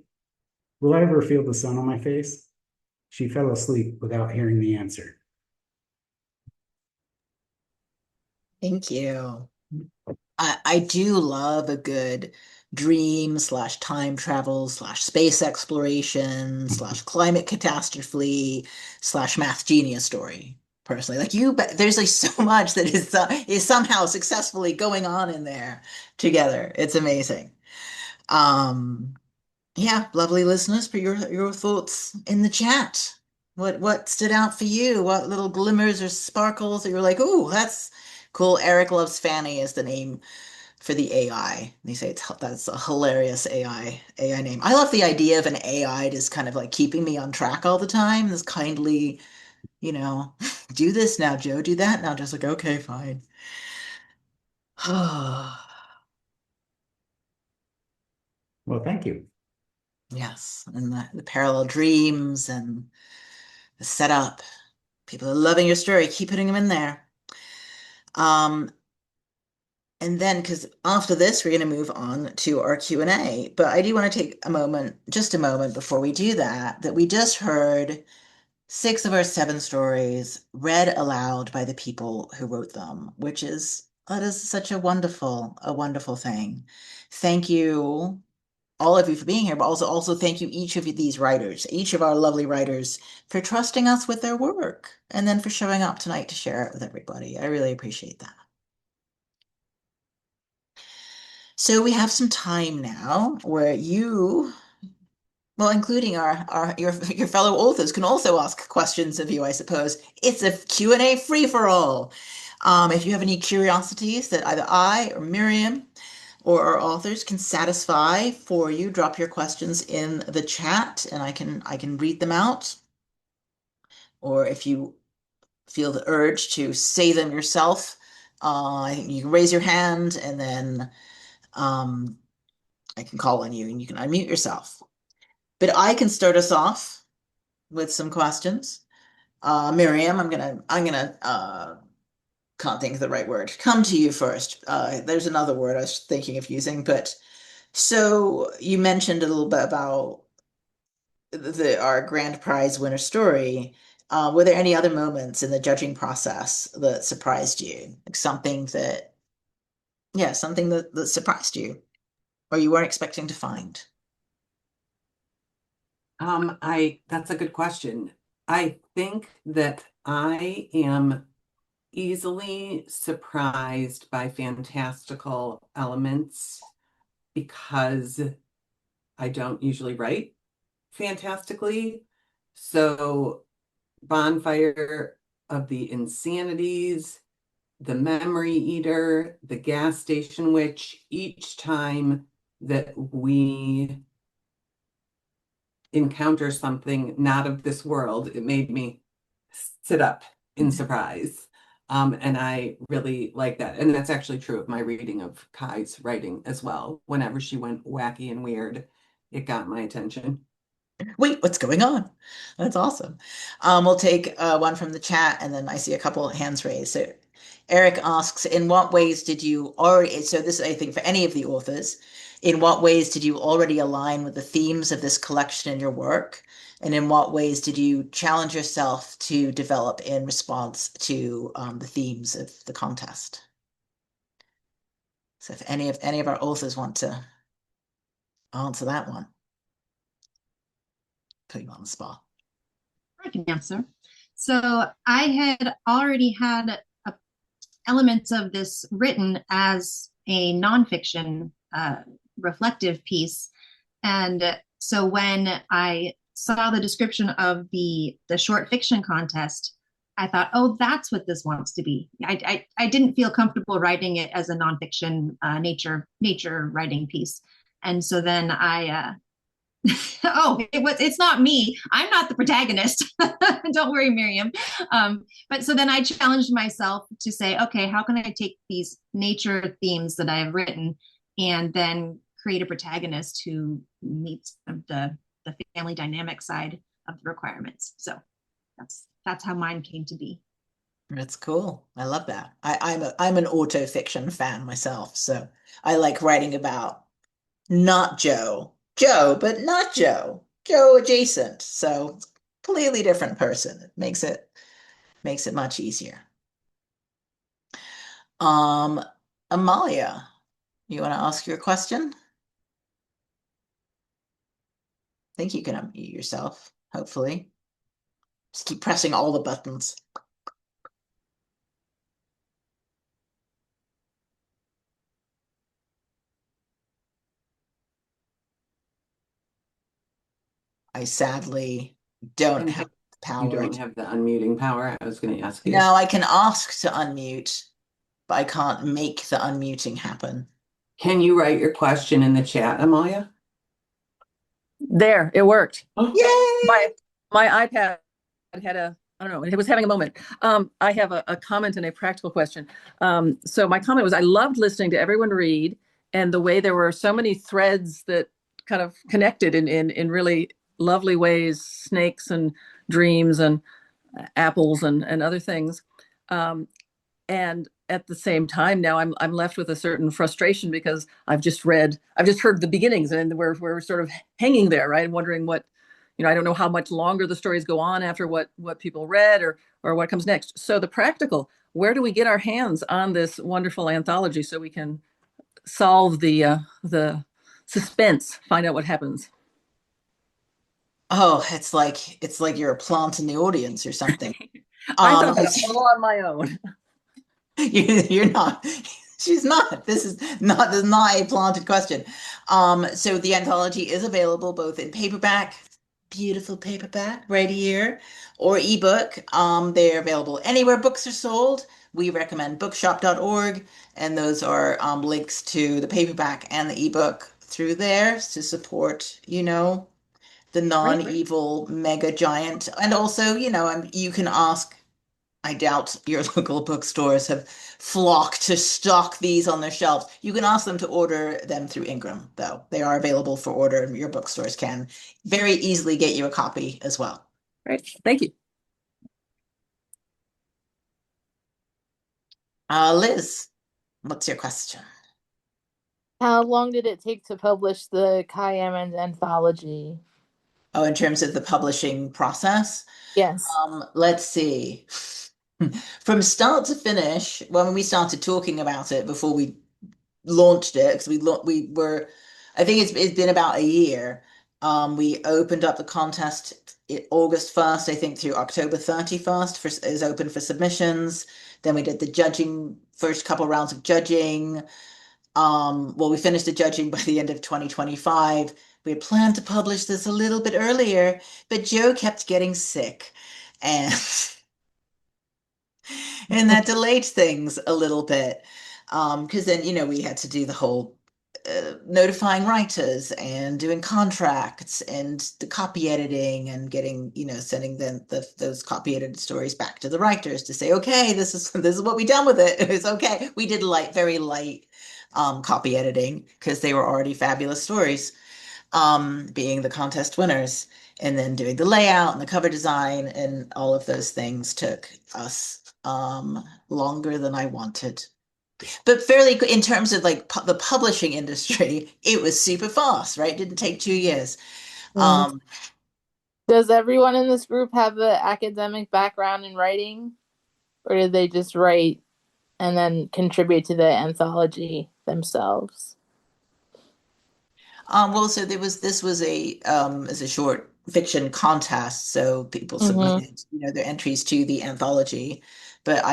[SPEAKER 8] Will I ever feel the sun on my face? She fell asleep without hearing the answer.
[SPEAKER 1] Thank you. I do love a good dream slash time travel slash space exploration slash climate catastrophe slash math genius story. Personally, like you, but there's like so much that is somehow successfully going on in there together. It's amazing. Um, yeah, lovely listeners, for your thoughts in the chat. What stood out for you? What little glimmers or sparkles that you're like, "Ooh, that's cool." Eric loves Fanny is the name for the AI. They say that's a hilarious AI name. I love the idea of an AI just kind of like keeping me on track all the time. This kindly, you know, do this now, Joe, do that now. Just like, okay, fine.
[SPEAKER 8] Well, thank you.
[SPEAKER 1] Yes, and the parallel dreams and the setup. People are loving your story. Keep putting them in there. Um, and then, because after this, we're going to move on to our Q&A. But I do want to take a moment, just a moment before we do that, that we just heard 6 of our 7 stories read aloud by the people who wrote them, which is, that is such a wonderful thing. Thank you, all of you, for being here, but also thank you, each of these writers, each of our lovely writers, for trusting us with their work, and then for showing up tonight to share it with everybody. I really appreciate that. So we have some time now where you, well, including your fellow authors, can also ask questions of you, I suppose. It's a Q&A free-for-all. If you have any curiosities that either I or Miriam or our authors can satisfy for you, drop your questions in the chat and I can read them out. Or if you feel the urge to say them yourself, you can raise your hand and then I can call on you and you can unmute yourself. But I can start us off with some questions. Miriam, I'm gonna can't think of the right word. Come to you first. There's another word I was thinking of using, but so you mentioned a little bit about our grand prize winner story. Were there any other moments in the judging process that surprised you? Like something that surprised you or you weren't expecting to find?
[SPEAKER 3] That's a good question. I think that I am easily surprised by fantastical elements because I don't usually write fantastically. So, Bonfire of the Insanities, The Memory Eater, The Gas Station Witch, each time that we encounter something not of this world, it made me sit up in surprise. And I really like that. And that's actually true of my reading of Kai's writing as well. Whenever she went wacky and weird, it got my attention.
[SPEAKER 1] Wait, what's going on? That's awesome. We'll take one from the chat, and then I see a couple of hands raised. So Eric asks, in what ways did you already, so this, I think, for any of the authors, in what ways did you already align with the themes of this collection in your work? And in what ways did you challenge yourself to develop in response to the themes of the contest? So if any of our authors want to answer that one, put you on the spot.
[SPEAKER 6] I can answer. So I had already had elements of this written as a nonfiction reflective piece. And so when I saw the description of the short fiction contest, I thought, oh, that's what this wants to be. I didn't feel comfortable writing it as a nonfiction nature writing piece. And so then I it's not me. I'm not the protagonist. Don't worry, Miriam. But so then I challenged myself to say, okay, how can I take these nature themes that I have written and then create a protagonist who meets the family dynamic side of the requirements? So that's how mine came to be.
[SPEAKER 1] That's cool. I love that. I'm an auto fiction fan myself, so I like writing about not Joe, but not Joe adjacent. So completely different person. It makes it much easier. Um, Amalia, you want to ask your question? I think you can unmute yourself, hopefully. Just keep pressing all the buttons. I sadly don't have the
[SPEAKER 3] You
[SPEAKER 1] power.
[SPEAKER 3] don't have the unmuting power. I was going to ask you.
[SPEAKER 1] No, I can ask to unmute, but I can't make the unmuting happen.
[SPEAKER 3] Can you write your question in the chat, Amalia?
[SPEAKER 9] There, it worked.
[SPEAKER 1] Yay!
[SPEAKER 9] My iPad had I don't know, it was having a moment. I have a comment and a practical question. So my comment was, I loved listening to everyone read, and the way there were so many threads that kind of connected in really lovely ways, snakes and dreams and apples and other things. And at the same time, now I'm left with a certain frustration because I've just heard the beginnings, and we're sort of hanging there, right? Wondering what, I don't know how much longer the stories go on after what people read or what comes next. So the practical, where do we get our hands on this wonderful anthology so we can solve the suspense, find out what happens?
[SPEAKER 1] Oh, it's like you're a plant in the audience or something.
[SPEAKER 9] I thought that all on my own.
[SPEAKER 1] You're not. She's not. This is not a planted question. So the anthology is available both in paperback, beautiful paperback right here, or ebook. They're available anywhere books are sold. We recommend bookshop.org, and those are links to the paperback and the ebook through there to support, the non-evil mega giant. And also, you can ask. I doubt your local bookstores have flocked to stock these on their shelves. You can ask them to order them through Ingram, though. They are available for order, and your bookstores can very easily get you a copy as well.
[SPEAKER 9] Right. Thank you.
[SPEAKER 1] Liz, what's your question?
[SPEAKER 10] How long did it take to publish the Emmons anthology?
[SPEAKER 1] Oh, in terms of the publishing process?
[SPEAKER 10] Yes.
[SPEAKER 1] Let's see. From start to finish, when we started talking about it before we launched it, because we were, I think it's been about a year. We opened up the contest August 1st, I think, through October 31st is open for submissions. Then we did the judging, first couple rounds of judging. Well, we finished the judging by the end of 2025. We had planned to publish this a little bit earlier, but Joe kept getting sick, and and that delayed things a little bit. Because then, we had to do the whole notifying writers and doing contracts and the copy editing and getting, sending them those copy edited stories back to the writers to say, okay, this is what we done with it. It's okay. We did very light copy editing because they were already fabulous stories, being the contest winners. And then doing the layout and the cover design and all of those things took us longer than I wanted. But fairly in terms of the publishing industry, it was super fast, right? Didn't take 2 years.
[SPEAKER 10] Does everyone in this group have an academic background in writing, or did they just write and then contribute to the anthology themselves?
[SPEAKER 1] Well, so this was as a short fiction contest, so people submitted, their entries to the anthology. But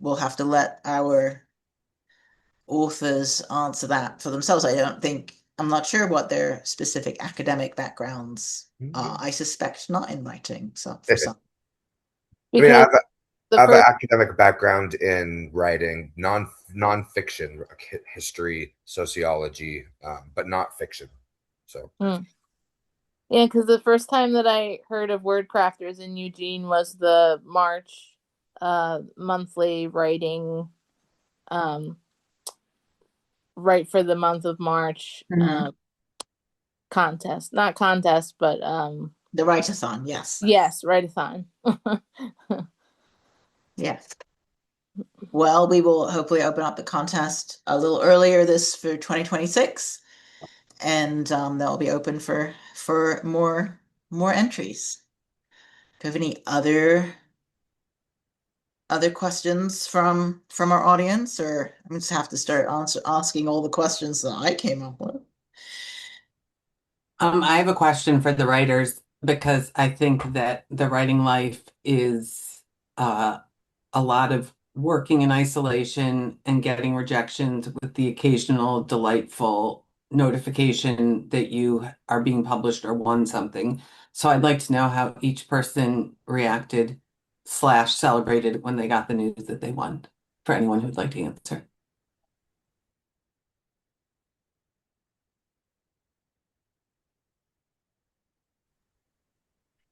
[SPEAKER 1] we'll have to let our authors answer that for themselves. I'm not sure what their specific academic backgrounds are. I suspect not in writing, so for some.
[SPEAKER 4] I mean, I have an academic background in writing non-fiction, history, sociology, but not fiction. So.
[SPEAKER 10] Yeah, because the first time that I heard of word crafters in Eugene was the March monthly writing, right for the month of March contest. Not contest, but
[SPEAKER 1] the write-a-thon, yes.
[SPEAKER 10] Yes, write-a-thon.
[SPEAKER 1] Yes. Well, we will hopefully open up the contest a little earlier this for 2026, and that will be open for more entries. Do you have any other other questions from our audience, or I just have to start asking all the questions that I came up with?
[SPEAKER 3] I have a question for the writers because I think that the writing life is a lot of working in isolation and getting rejections with the occasional delightful notification that you are being published or won something. So I'd like to know how each person reacted slash celebrated when they got the news that they won, for anyone who'd like to answer.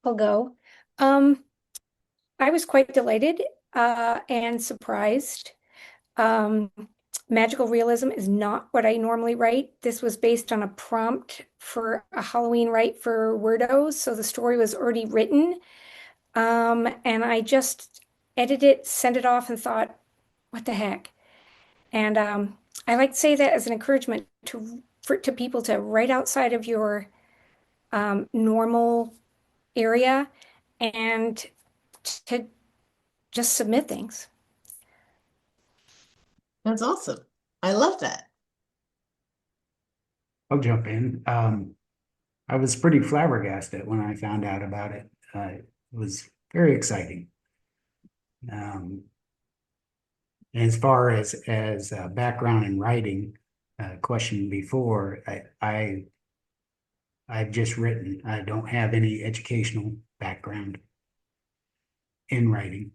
[SPEAKER 2] I'll go. I was quite delighted and surprised. Um, Magical realism is not what I normally write. This was based on a prompt for a Halloween write for Wordos, so the story was already written. And I just edited it, sent it off, and thought, what the heck? And I like to say that as an encouragement to people to write outside of your normal area and to just submit things.
[SPEAKER 1] That's awesome. I love that.
[SPEAKER 8] I'll jump in. I was pretty flabbergasted when I found out about it. It was very exciting. And as far as background in writing, question before, I've just written. I don't have any educational background in writing.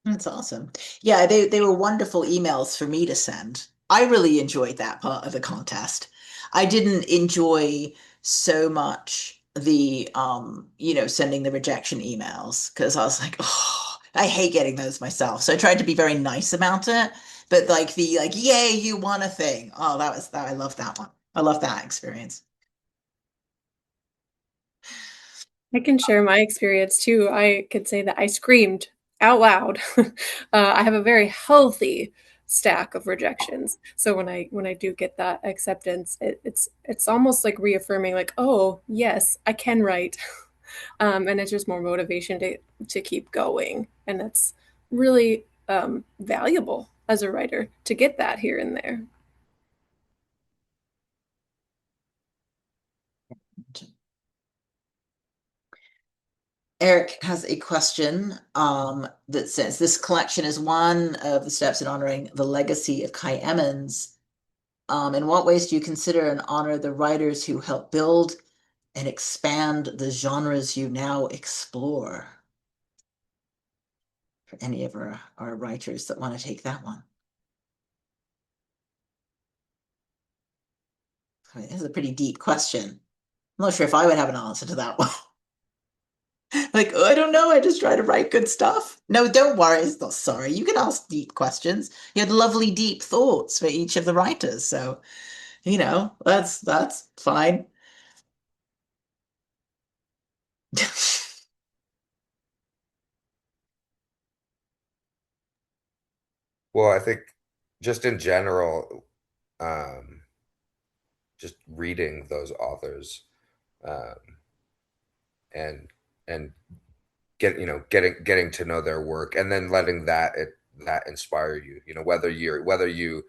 [SPEAKER 1] That's awesome. Yeah, they were wonderful emails for me to send. I really enjoyed that part of the contest. I didn't enjoy so much the sending the rejection emails because I was like, oh, I hate getting those myself. So I tried to be very nice about it. But like yay, you won a thing. Oh, that I love that one. I love that experience.
[SPEAKER 5] I can share my experience too. I could say that I screamed out loud. I have a very healthy stack of rejections. So when I do get that acceptance, it's almost like reaffirming, like, oh yes, I can write, and it's just more motivation to keep going, and that's really valuable as a writer to get that here and there.
[SPEAKER 1] Eric has a question that says, this collection is one of the steps in honoring the legacy of Kai Emmons. In what ways do you consider and honor the writers who help build and expand the genres you now explore? For any of our writers that want to take that one. I mean, this is a pretty deep question. I'm not sure if I would have an answer to that one. Like, oh, I don't know. I just try to write good stuff. No, don't worry. It's not sorry. You can ask deep questions. You had lovely, deep thoughts for each of the writers. So, that's fine.
[SPEAKER 4] Well, I think just in general, just reading those authors, um, and and getting to know their work, and then letting that inspire you. Whether you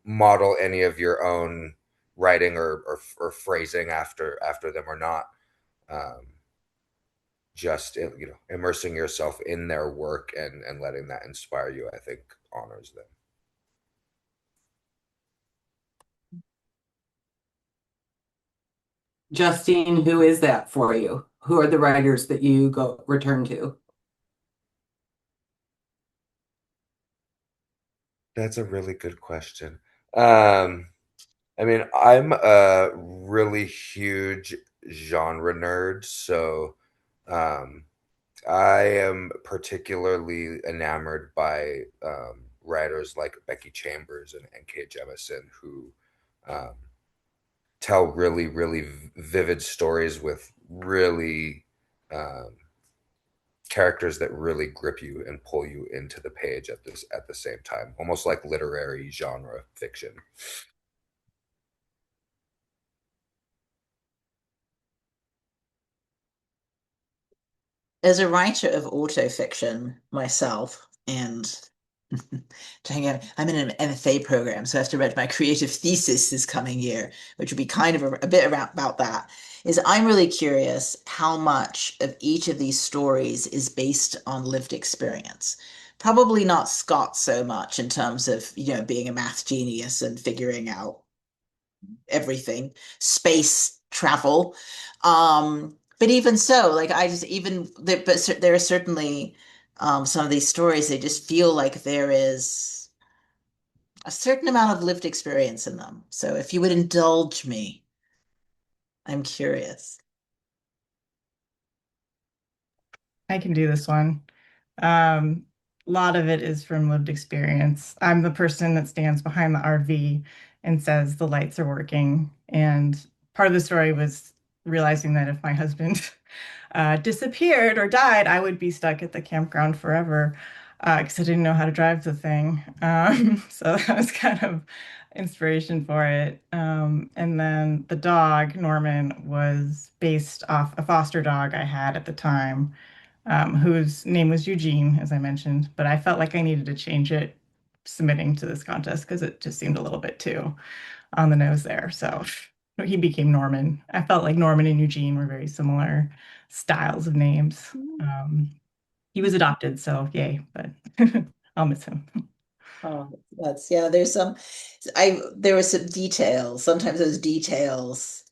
[SPEAKER 4] model any of your own writing or phrasing after them or not. Um, just immersing yourself in their work and letting that inspire you, I think honors them.
[SPEAKER 3] Justine, who is that for you? Who are the writers that you go return to?
[SPEAKER 4] That's a really good question. I mean, I'm a really huge genre nerd, so um, I am particularly enamored by writers like Becky Chambers and Kate Jemison, who um, tell really, really vivid stories with really um, characters that really grip you and pull you into the page at the same time, almost like literary genre fiction.
[SPEAKER 1] As a writer of autofiction myself, and I'm in an MFA program, so I have to write my creative thesis this coming year, which would be kind of a bit around about that. Is I'm really curious how much of each of these stories is based on lived experience. Probably not Scott so much in terms of, being a math genius and figuring out everything, space travel. But even so, like I just even there, there are certainly some of these stories, they just feel like there is a certain amount of lived experience in them. So if you would indulge me, I'm curious.
[SPEAKER 7] I can do this one. A lot of it is from lived experience. I'm the person that stands behind the RV and says the lights are working. And part of the story was realizing that if my husband disappeared or died, I would be stuck at the campground forever because I didn't know how to drive the thing. So that was kind of inspiration for it. And then the dog, Norman, was based off a foster dog I had at the time, whose name was Eugene, as I mentioned, but I felt like I needed to change it submitting to this contest because it just seemed a little bit too on the nose there. So he became Norman. I felt like Norman and Eugene were very similar styles of names. He was adopted, so yay, but I'll miss him.
[SPEAKER 1] Oh, that's yeah, there were some details. Sometimes those details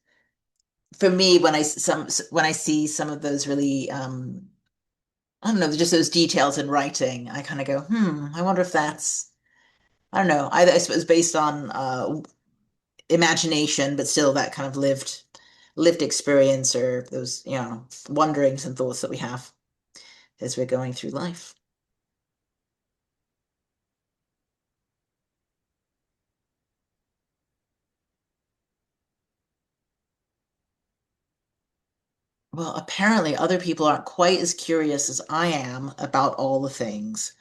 [SPEAKER 1] for me when I see some of those really I don't know, just those details in writing, I kind of go, I wonder if that's, I don't know, I suppose based on imagination, but still that kind of lived experience or those, wonderings and thoughts that we have as we're going through life. Well, apparently other people aren't quite as curious as I am about all the things.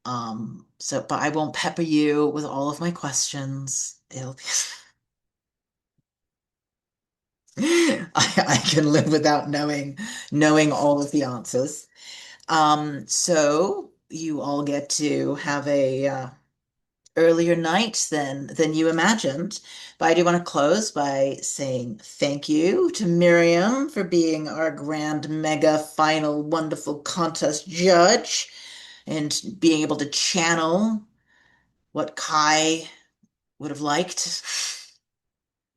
[SPEAKER 1] But I won't pepper you with all of my questions. It'll be I can live without knowing all of the answers. So you all get to have a earlier night than you imagined. But I do want to close by saying thank you to Miriam for being our grand mega final wonderful contest judge and being able to channel what Kai would have liked.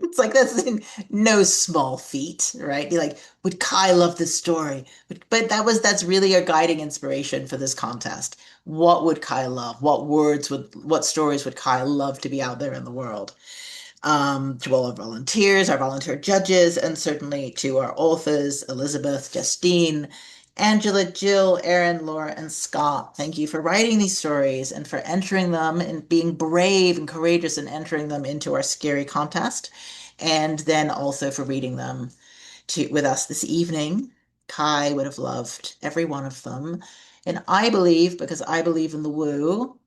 [SPEAKER 1] It's like that's no small feat, right? You're like, would Kai love this story? But that's really a guiding inspiration for this contest. What would Kai love? What stories would Kai love to be out there in the world? To all our volunteers, our volunteer judges, and certainly to our authors, Elizabeth, Justine, Angela, Jill, Erin, Laura, and Scott. Thank you for writing these stories and for entering them and being brave and courageous and entering them into our scary contest. And then also for reading them with us this evening. Kai would have loved every one of them. And I believe, because I believe in the woo,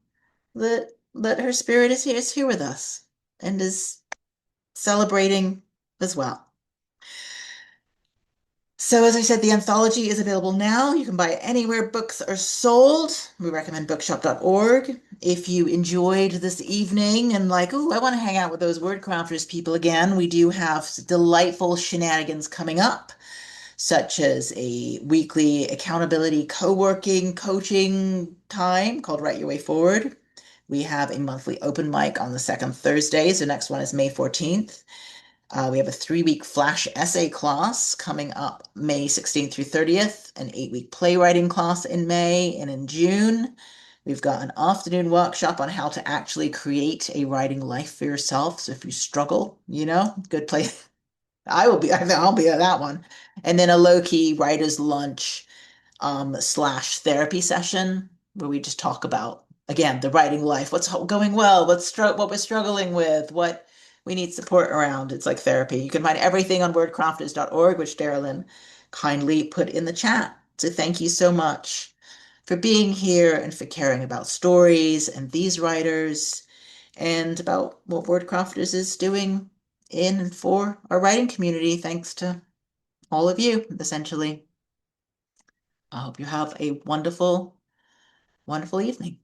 [SPEAKER 1] that her spirit is here with us and is celebrating as well. So, as I said, the anthology is available now. You can buy it anywhere books are sold. We recommend bookshop.org. If you enjoyed this evening and like, oh, I want to hang out with those word crafters people again, we do have delightful shenanigans coming up, such as a weekly accountability co-working coaching time called Write Your Way Forward. We have a monthly open mic on the second Thursdays. The next one is May 14th. We have a 3-week flash essay class coming up May 16th through 30th, an 8-week playwriting class in May, and in June, we've got an afternoon workshop on how to actually create a writing life for yourself. So if you struggle, good place. I'll be at that one. And then a low-key writer's lunch slash therapy session where we just talk about, again, the writing life, what's going well, what we're struggling with, what we need support around. It's like therapy. You can find everything on wordcrafters.org, which Darylyn kindly put in the chat. So thank you so much for being here and for caring about stories and these writers and about what Wordcrafters is doing in and for our writing community, thanks to all of you, essentially. I hope you have a wonderful, wonderful evening.